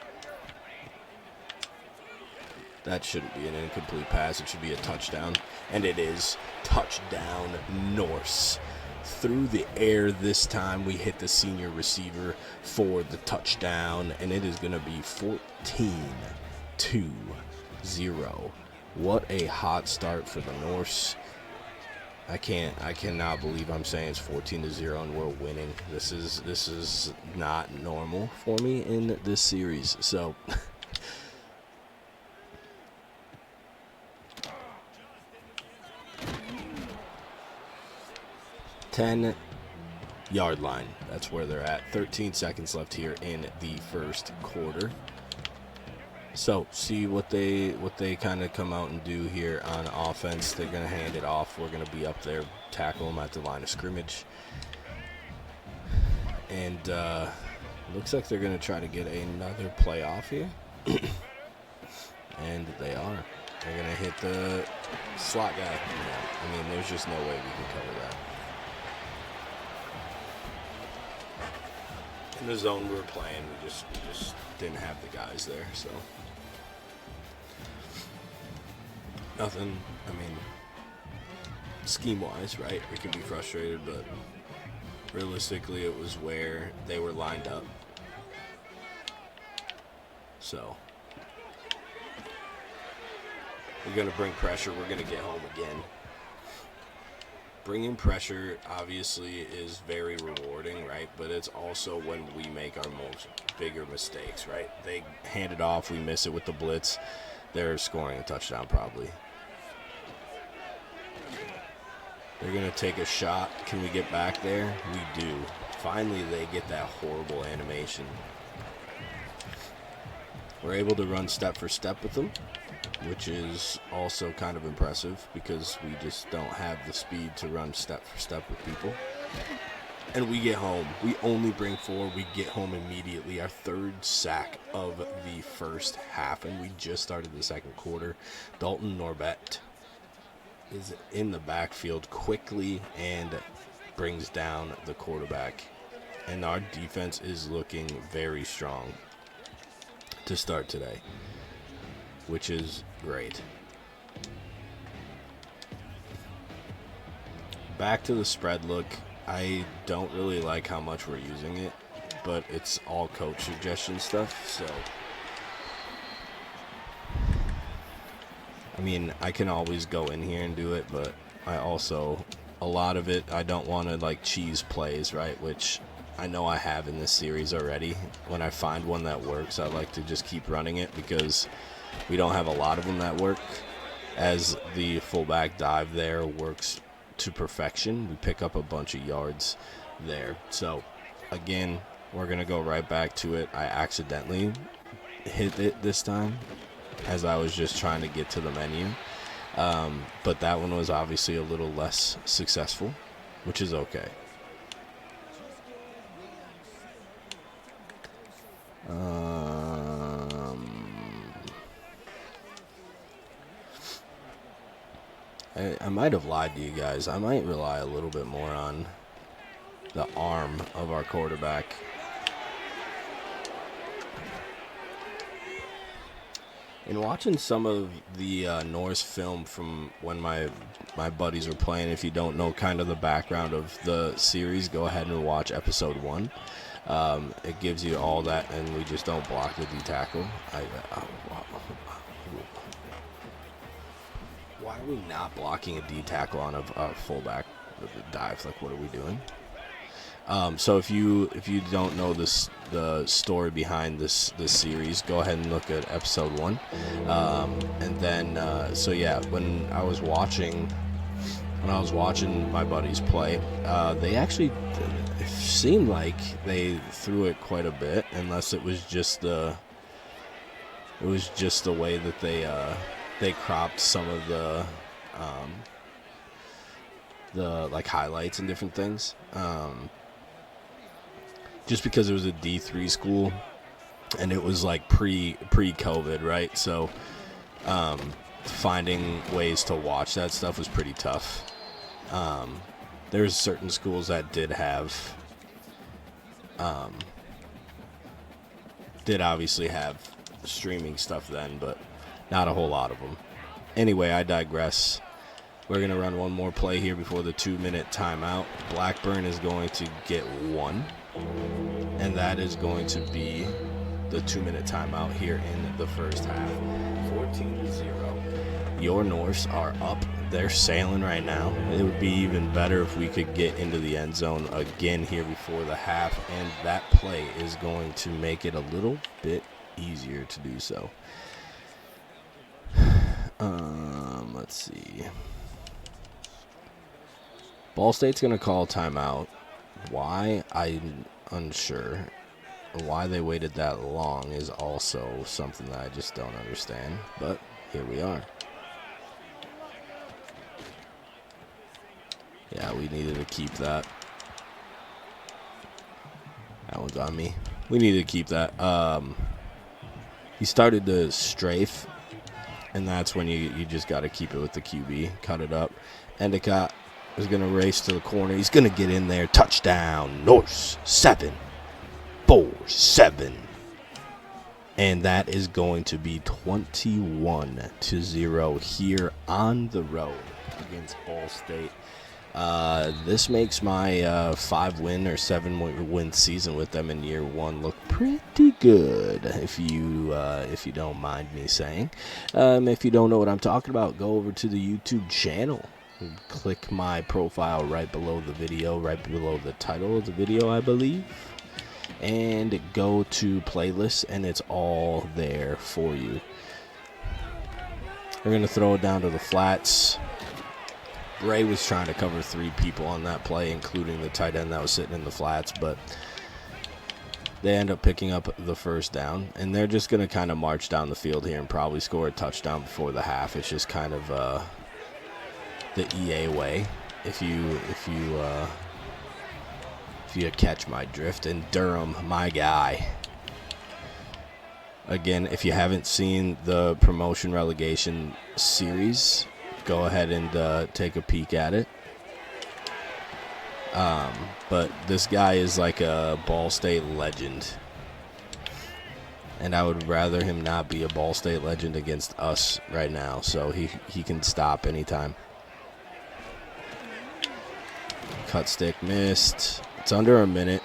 Speaker 1: That shouldn't be an incomplete pass. It should be a touchdown. And it is. Touchdown, Norse. Through the air this time, we hit the senior receiver for the touchdown. And it is going to be 14-0. What a hot start for the Norse. I cannot believe I'm saying it's 14-0 and we're winning. This is not normal for me in this series. So 10-yard line. That's where they're at. 13 seconds left here in the first quarter. So see what they kind of come out and do here on offense. They're going to hand it off. We're going to be up there, tackle them at the line of scrimmage. And looks like they're going to try to get another play off here. And they are. They're going to hit the slot guy. I mean, there's just no way we can cover that. In the zone we were playing, we just didn't have the guys there, so nothing. I mean, scheme-wise, right? We can be frustrated, but realistically, it was where they were lined up. So we're gonna bring pressure. We're gonna get home again. Bringing pressure obviously is very rewarding, right? But it's also when we make our most bigger mistakes, right? They hand it off, we miss it with the blitz. They're scoring a touchdown probably. They're going to take a shot. Can we get back there? We do. Finally, they get that horrible animation. We're able to run step for step with them, which is also kind of impressive because we just don't have the speed to run step for step with people. And we get home. We only bring 4. We get home immediately. Our third sack of the first half, and we just started the second quarter. Dalton Norbett is in the backfield quickly and brings down the quarterback. And our defense is looking very strong to start today, which is great. Back to the spread look. I don't really like how much we're using it, but it's all coach suggestion stuff, so I mean, I can always go in here and do it, but I also, a lot of it, I don't want to like cheese plays, right, which I know I have in this series already. When I find one that works, I like to just keep running it because we don't have a lot of them that work. As the fullback dive there works to perfection, we pick up a bunch of yards there. So again, we're gonna go right back to it. I accidentally hit it this time as I was just trying to get to the menu, but that one was obviously a little less successful, which is okay. I might have lied to you guys. I might rely a little bit more on the arm of our quarterback. In watching some of the Norse film from when my buddies were playing, if you don't know kind of the background of the series, go ahead and watch episode 1. It gives you all that, and we just don't block the D tackle. Why are we not blocking a D tackle on a fullback dive? Like, what are we doing? So if you don't know the story behind this series, go ahead and look at episode 1. And then so yeah, when I was watching my buddies play, they actually, it seemed like they threw it quite a bit, unless it was just the way that they cropped some of the like highlights and different things. Just because it was a D3 school and it was like pre-COVID, right? So finding ways to watch that stuff was pretty tough. There's certain schools that did obviously have streaming stuff then, but not a whole lot of them. Anyway, I digress. We're going to run one more play here before the 2-minute timeout. Blackburn is going to get 1. And that is going to be the 2-minute timeout here in the first half. 14-0. Your Norse are up. They're sailing right now. It would be even better if we could get into the end zone again here before the half. And that play is going to make it a little bit easier to do so. Let's see. Ball State's going to call timeout. Why? I'm unsure. Why they waited that long is also something that I just don't understand. But here we are. Yeah, we needed to keep that. That one's on me. We needed to keep that. He started to strafe, and that's when you just got to keep it with the QB. Cut it up. Endicott is going to race to the corner. He's going to get in there. Touchdown, Norse. 7-4-7. And that is going to be 21-0 here on the road against Ball State. This makes my 5-win or 7-win season with them in year 1 look pretty good, if you don't mind me saying. If you don't know what I'm talking about, go over to the YouTube channel. Click my profile right below the video, right below the title of the video, I believe. And go to playlists, and it's all there for you. We're going to throw it down to the flats. Ray was trying to cover 3 people on that play, including the tight end that was sitting in the flats, but they end up picking up the first down, and they're just going to kind of march down the field here and probably score a touchdown before the half. It's just kind of the EA way, if you catch my drift. And Durham, my guy. Again, if you haven't seen the promotion relegation series, go ahead and take a peek at it. But this guy is like a Ball State legend, and I would rather him not be a Ball State legend against us right now, so he can stop anytime. Cut stick missed. It's under a minute.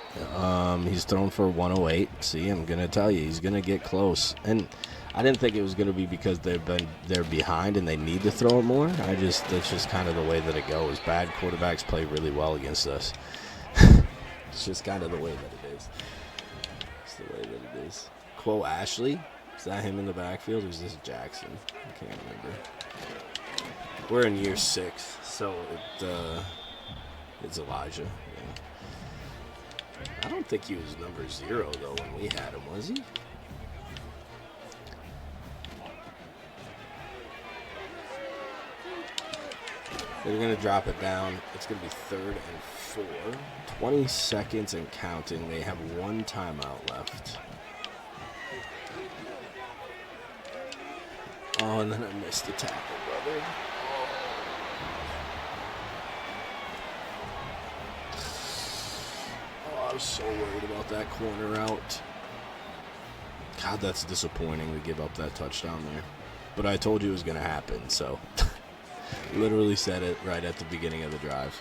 Speaker 1: He's thrown for 108. See, I'm gonna tell you, he's gonna get close. And I didn't think it was gonna be because they're behind and they need to throw it more. That's just kind of the way that it goes. Bad quarterbacks play really well against us. It's just kind of the way that it is. It's the way that it is. Quo Ashley, is that him in the backfield or is this Jackson? I can't remember. We're in year 6, so it's Elijah. Yeah. I don't think he was number 0 though when we had him, was he? They're going to drop it down. It's going to be 3rd and 4. 20 seconds and counting. They have 1 timeout left. Oh, and then I missed the tackle, brother. Oh, I was so worried about that corner out. God, that's disappointing to give up that touchdown there. But I told you it was going to happen, so literally said it right at the beginning of the drive.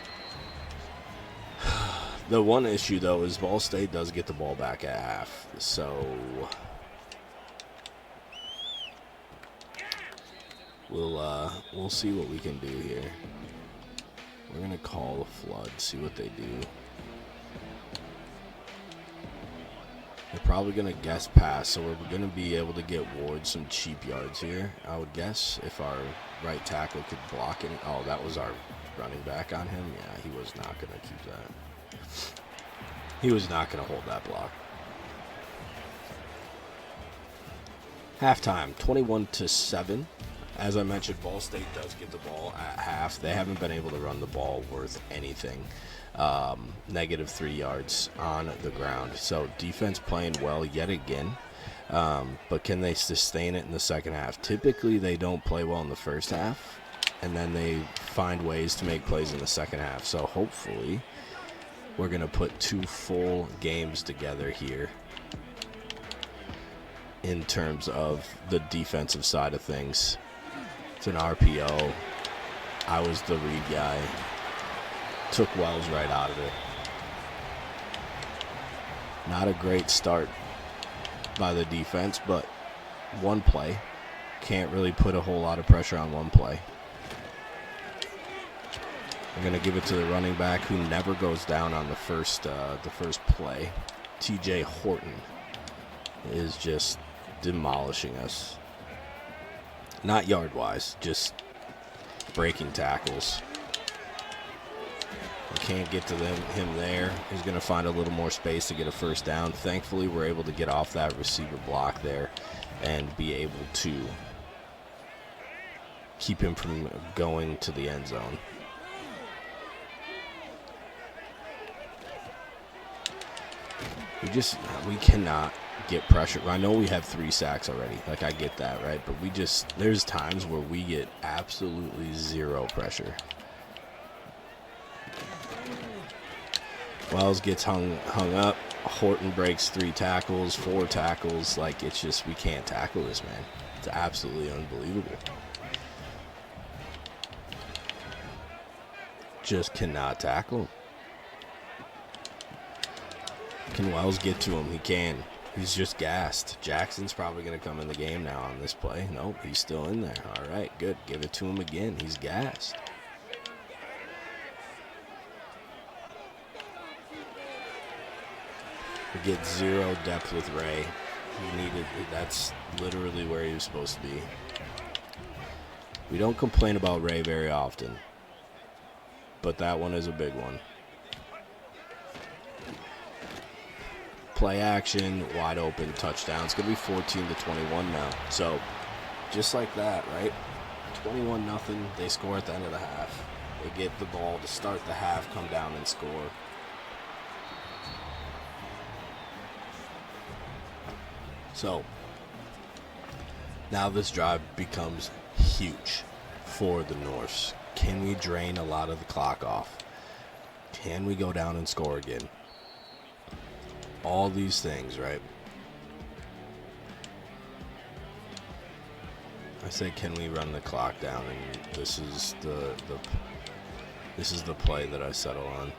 Speaker 1: The one issue, though, is Ball State does get the ball back at half, so we'll see what we can do here. We're going to call a flood, see what they do. They're probably going to guess pass, so we're going to be able to get Ward some cheap yards here, I would guess, if our right tackle could block it. Oh, that was our running back on him? Yeah, he was not going to keep that. He was not going to hold that block. Halftime, 21-7. As I mentioned, Ball State does get the ball at half. They haven't been able to run the ball worth anything. -3 yards on the ground. So defense playing well yet again. But can they sustain it in the second half? Typically, they don't play well in the first half, and then they find ways to make plays in the second half. So hopefully, we're going to put 2 full games together here in terms of the defensive side of things. It's an RPO. I was the read guy. Took Wells right out of it. Not a great start by the defense, but one play. Can't really put a whole lot of pressure on one play. We're going to give it to the running back who never goes down on the first play. TJ Horton is just demolishing us. Not yard-wise, just breaking tackles. We can't get to him there. He's going to find a little more space to get a first down. Thankfully, we're able to get off that receiver block there and be able to keep him from going to the end zone. We cannot get pressure. I know we have 3 sacks already. Like, I get that, right? But there's times where we get absolutely 0 pressure. Wells gets hung up. Horton breaks 3 tackles, 4 tackles. Like, it's just, we can't tackle this, man. It's absolutely unbelievable. Just cannot tackle. Can Wells get to him? He can. He's just gassed. Jackson's probably going to come in the game now on this play. Nope, he's still in there. All right, good. Give it to him again. He's gassed. We get 0 depth with Ray. That's literally where he was supposed to be. We don't complain about Ray very often, but that one is a big one. Play action, wide open, touchdown. It's going to be 14-21 now. So, just like that, right? 21-0. They score at the end of the half. They get the ball to start the half, come down and score. So, now this drive becomes huge for the Norse. Can we drain a lot of the clock off? Can we go down and score again? All these things, right? I say, can we run the clock down? And this is the play that I settle on.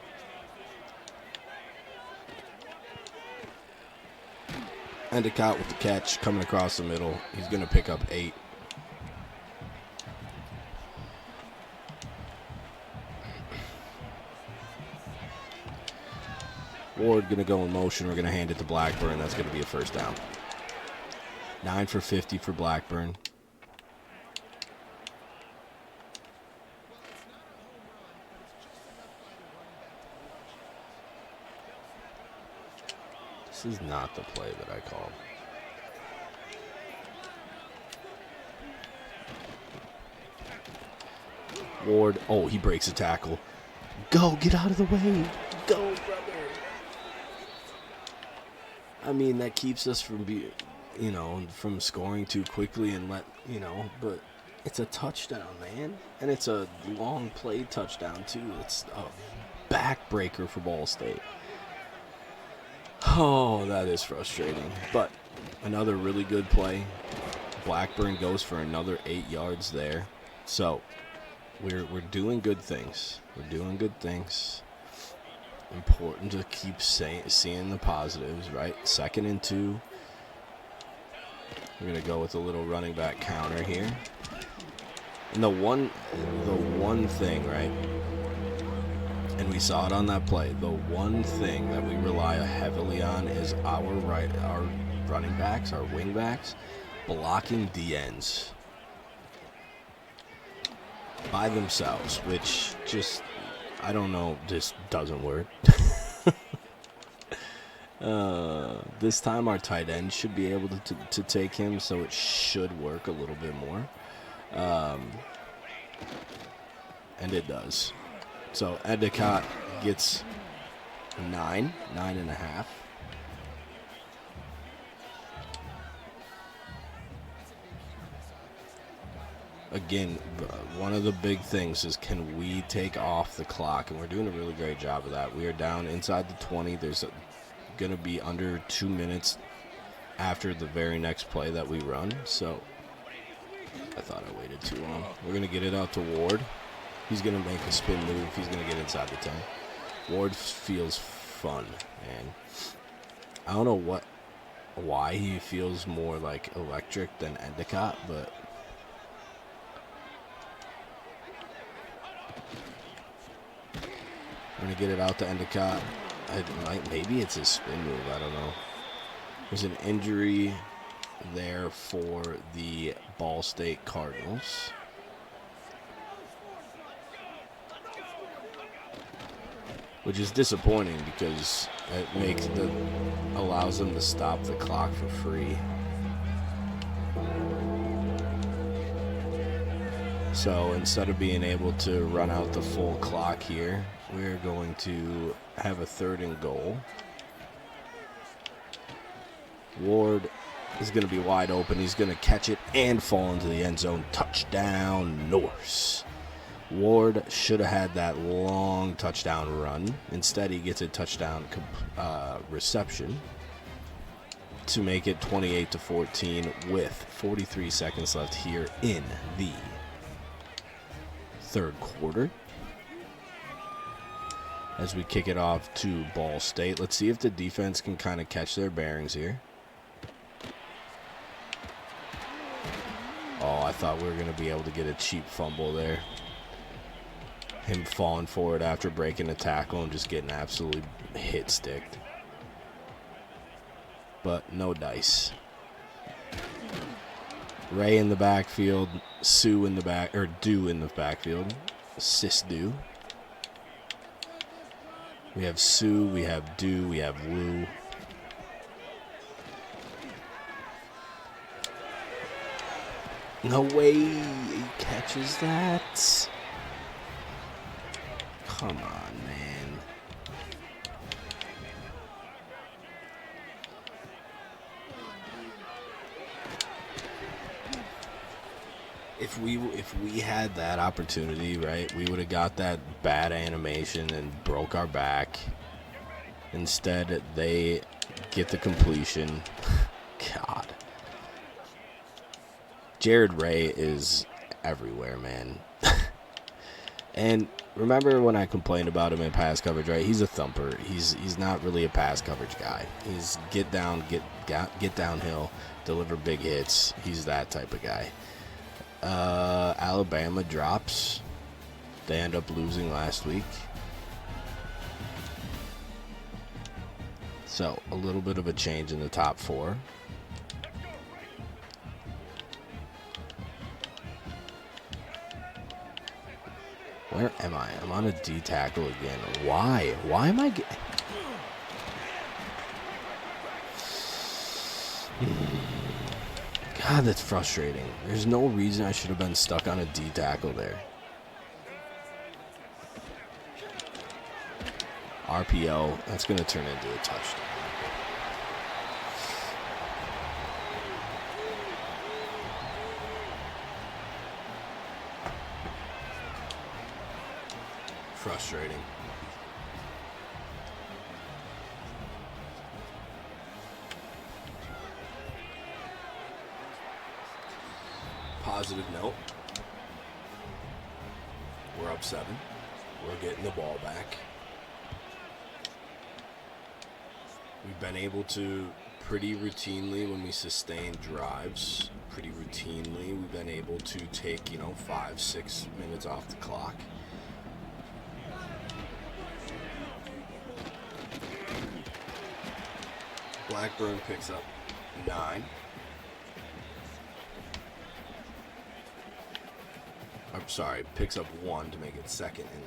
Speaker 1: Endicott with the catch, coming across the middle. He's going to pick up 8. Ward going to go in motion. We're going to hand it to Blackburn. That's going to be a first down. 9 for 50 for Blackburn. This is not the play that I called. Ward. Oh, he breaks a tackle. Go, get out of the way. Go, brother. I mean, that keeps us from from scoring too quickly and but it's a touchdown, man. And it's a long play touchdown, too. It's a backbreaker for Ball State. Oh, that is frustrating. But another really good play. Blackburn goes for another 8 yards there. So we're doing good things. We're doing good things. Important to keep seeing the positives, right? 2nd and 2. We're going to go with a little running back counter here. And the one thing, right? And we saw it on that play. The one thing that we rely heavily on is our running backs, our wing backs, blocking DNs by themselves, which just, I don't know, just doesn't work. This time our tight end should be able to take him, so it should work a little bit more. And it does. So Endicott gets 9.5. Again, one of the big things is, can we take off the clock? And we're doing a really great job of that. We are down inside the 20. There's going to be under 2 minutes after the very next play that we run. So I thought I waited too long. We're going to get it out to Ward. He's going to make a spin move. He's going to get inside the 10. Ward feels fun, man. I don't know why he feels more like electric than Endicott, but we're going to get it out to Endicott. Maybe it's his spin move. I don't know. There's an injury there for the Ball State Cardinals. Which is disappointing because it allows them to stop the clock for free. So instead of being able to run out the full clock here, we're going to have a 3rd and goal. Ward is going to be wide open. He's going to catch it and fall into the end zone. Touchdown, Norse. Ward should have had that long touchdown run. Instead, he gets a touchdown reception to make it 28-14 with 43 seconds left here in the 3rd quarter. As we kick it off to Ball State. Let's see if the defense can kind of catch their bearings here. Oh, I thought we were going to be able to get a cheap fumble there. Him falling forward after breaking a tackle and just getting absolutely hit-sticked. But no dice. Ray in the backfield, Sue in the back, or Do in the backfield. Sis Do. We have Sue, we have Do, we have Woo. No way he catches that. Come on, man. If we had that opportunity, right, we would have got that bad animation and broke our back. Instead, they get the completion. God. Jared Ray is everywhere, man. And remember when I complained about him in pass coverage, right? He's a thumper. He's not really a pass coverage guy. He's get downhill, deliver big hits. He's that type of guy. Alabama drops. They end up losing last week. So a little bit of a change in the top 4. Where am I? I'm on a D tackle again. Why? Why am I God, that's frustrating. There's no reason I should have been stuck on a D tackle there. RPO. That's going to turn into a touchdown. Frustrating. positive note, we're up 7. We're getting the ball back. We've been able to pretty routinely, when we sustain drives, we've been able to take, 5-6 minutes off the clock. Blackburn picks up 9. I'm sorry, picks up 1 to make it 2nd and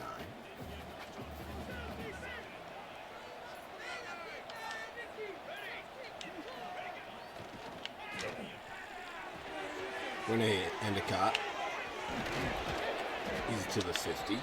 Speaker 1: 9. Renee Endicott. He's to the 50.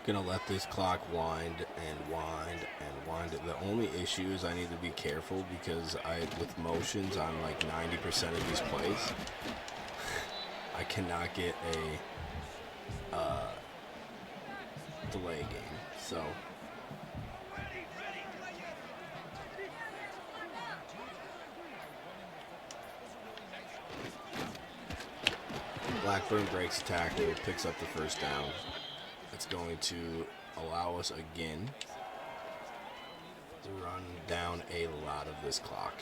Speaker 1: Gonna let this clock wind and wind and wind. The only issue is I need to be careful because with motions on like 90% of these plays, I cannot get a delay game. So Blackburn breaks a tackle, picks up the first down. It's going to allow us again to run down a lot of this clock.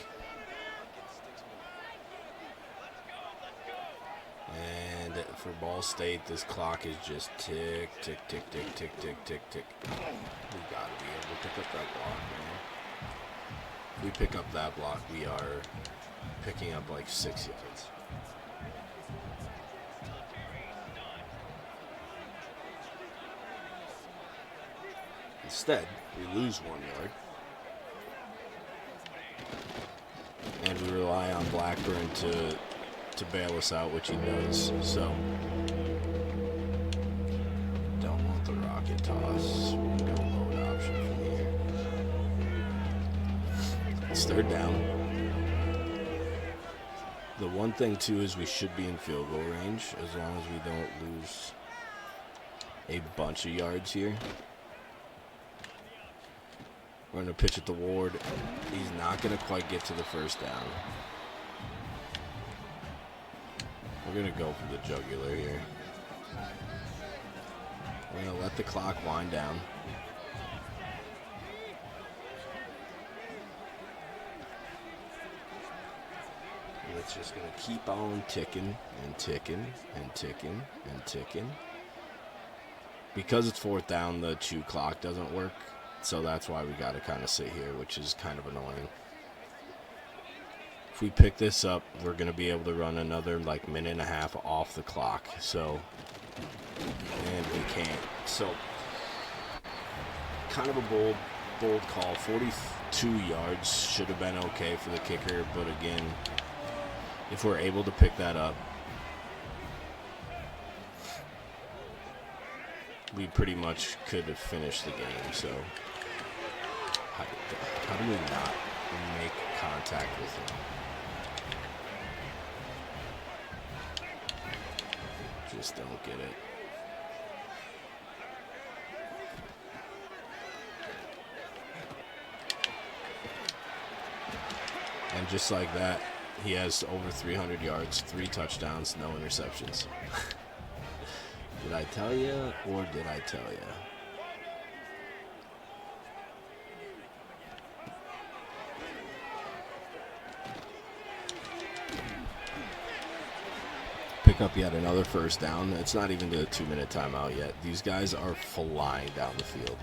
Speaker 1: And for Ball State, this clock is just tick, tick, tick, tick, tick, tick, tick, tick. We gotta be able to pick up that block, man. If we pick up that block, we are picking up like 6 yards. Instead, we lose 1 yard. And we rely on Blackburn to bail us out, which he does. So, don't want the rocket toss. We're going to go load option from here. It's 3rd down. The one thing, too, is we should be in field goal range as long as we don't lose a bunch of yards here. We're going to pitch it to Ward. He's not going to quite get to the first down. We're going to go for the jugular here. We're going to let the clock wind down. And it's just going to keep on ticking and ticking and ticking and ticking. Because it's 4th down, the chew clock doesn't work. So that's why we got to kind of sit here, which is kind of annoying. If we pick this up, we're going to be able to run another like minute and a half off the clock. So, and we can't. So, kind of a bold call. 42 yards should have been okay for the kicker. But again, if we're able to pick that up, we pretty much could have finished the game. So, how do we not make contact with him? Just don't get it. And just like that, he has over 300 yards, 3 touchdowns, no interceptions. Did I tell you, or did I tell you? Pick up yet another first down. It's not even the 2-minute timeout yet. These guys are flying down the field.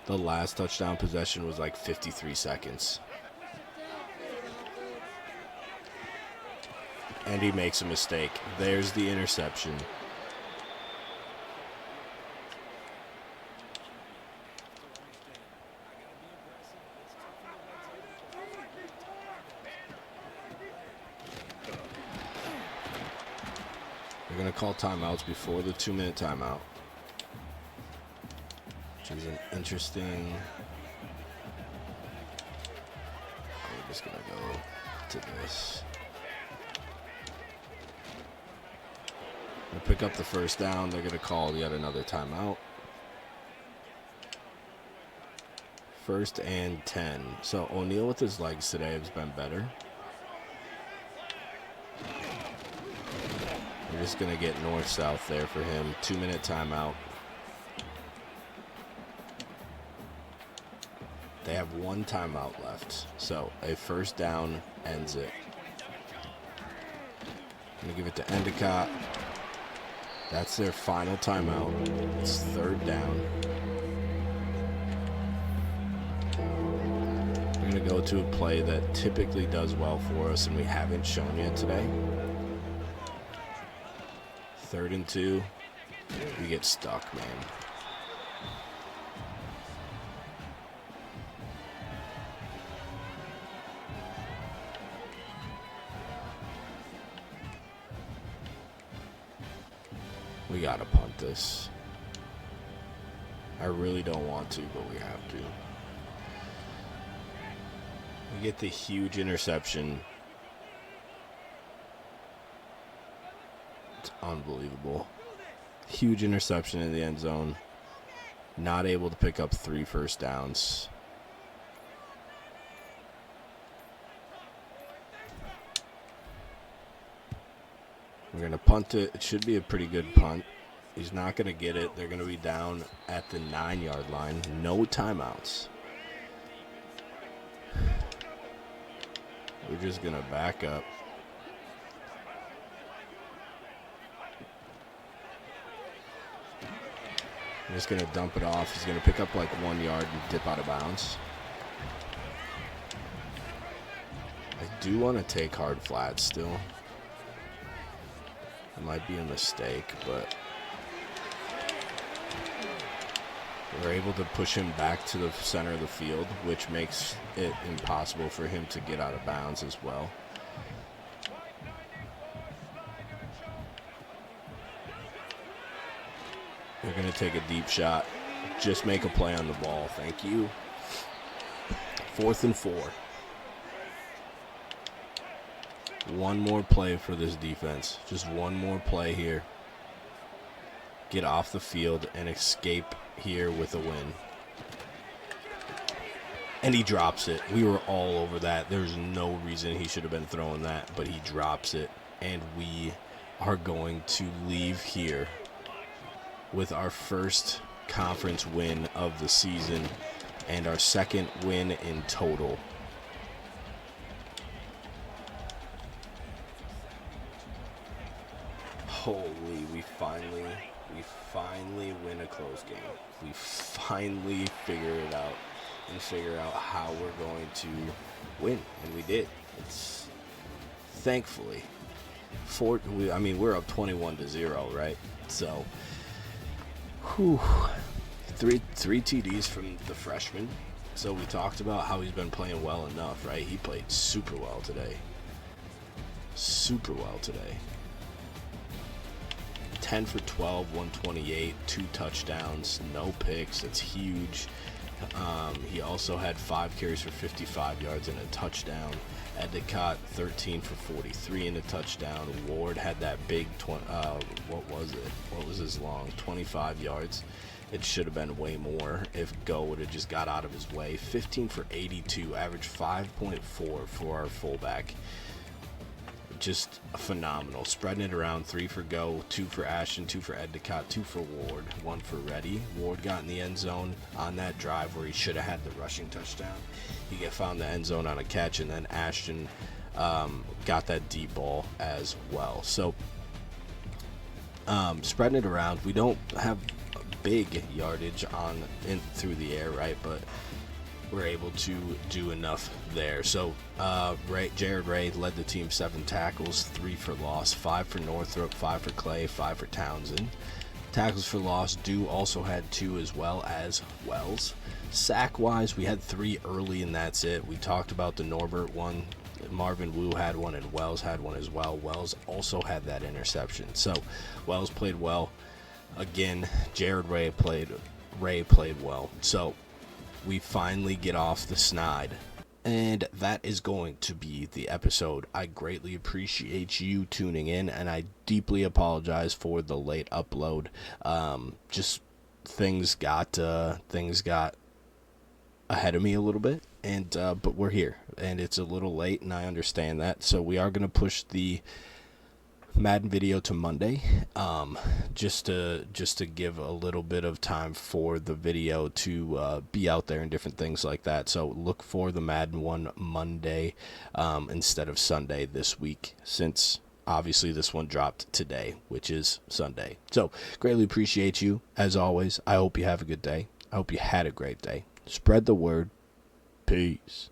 Speaker 1: The last touchdown possession was like 53 seconds. And he makes a mistake. There's the interception. We're going to call timeouts before the 2-minute timeout, which is an interesting. We're just going to go to this. To pick up the first down, they're going to call yet another timeout. 1st and 10. So O'Neal with his legs today has been better. We're just going to get north-south there for him. 2-minute timeout. They have 1 timeout left. So a first down ends it. I'm going to give it to Endicott. That's their final timeout. It's 3rd down. We're going to go to a play that typically does well for us and we haven't shown yet today. 3rd and 2. We get stuck, man. We gotta punt this. I really don't want to, but we have to. We get the huge interception. It's unbelievable. Huge interception in the end zone. Not able to pick up 3 first downs. We're going to punt it. It should be a pretty good punt. He's not going to get it. They're going to be down at the 9-yard line. No timeouts. We're just going to back up. I'm just going to dump it off. He's going to pick up like 1 yard and dip out of bounds. I do want to take hard flats still. It might be a mistake, but we're able to push him back to the center of the field, which makes it impossible for him to get out of bounds as well. We're going to take a deep shot. Just make a play on the ball. Thank you. 4th and 4. One more play for this defense. Just one more play here. Get off the field and escape here with a win. And he drops it. We were all over that. There's no reason he should have been throwing that, but he drops it. And we are going to leave here with our first conference win of the season and our 2nd win in total. Holy, we finally win a close game. We finally figure it out and figure out how we're going to win, and we did. It's thankfully we're up 21-0, right? So, three TDs from the freshman. So we talked about how he's been playing well enough, right? He played super well today. 10 for 12, 128, 2 touchdowns, no picks. That's huge. He also had 5 carries for 55 yards and a touchdown. Endicott 13 for 43 and a touchdown. Ward had that big what was his long 25 yards. It should have been way more if Go would have just got out of his way. 15 for 82, average 5.4 for our fullback. Just phenomenal. Spreading it around. 3 for Go, 2 for Ashton, 2 for Endicott, 2 for Ward, 1 for Reddy. Ward got in the end zone on that drive where he should have had the rushing touchdown. He found the end zone on a catch, and then Ashton got that deep ball as well. So spreading it around. We don't have big yardage through the air, right? But we're able to do enough there. So Jared Ray led the team 7 tackles, 3 for loss, 5 for Northrop, 5 for Clay, 5 for Townsend. Tackles for loss, Dew also had 2 as well as Wells. Sack-wise, we had 3 early, and that's it. We talked about the Norbert one. Marvin Wu had one, and Wells had one as well. Wells also had that interception. So Wells played well. Again, Jared Ray played well. So we finally get off the snide And that is going to be the episode. I greatly appreciate you tuning in, and I deeply apologize for the late upload. Just things got ahead of me a little bit, and but we're here, and it's a little late, and I understand that. So we are gonna push the Madden video to Monday, just to give a little bit of time for the video to be out there and different things like that. So look for the Madden one Monday instead of Sunday this week, since obviously this one dropped today, which is Sunday. So greatly appreciate you as always. I hope you have a good day. I hope you had a great day. Spread the word. Peace.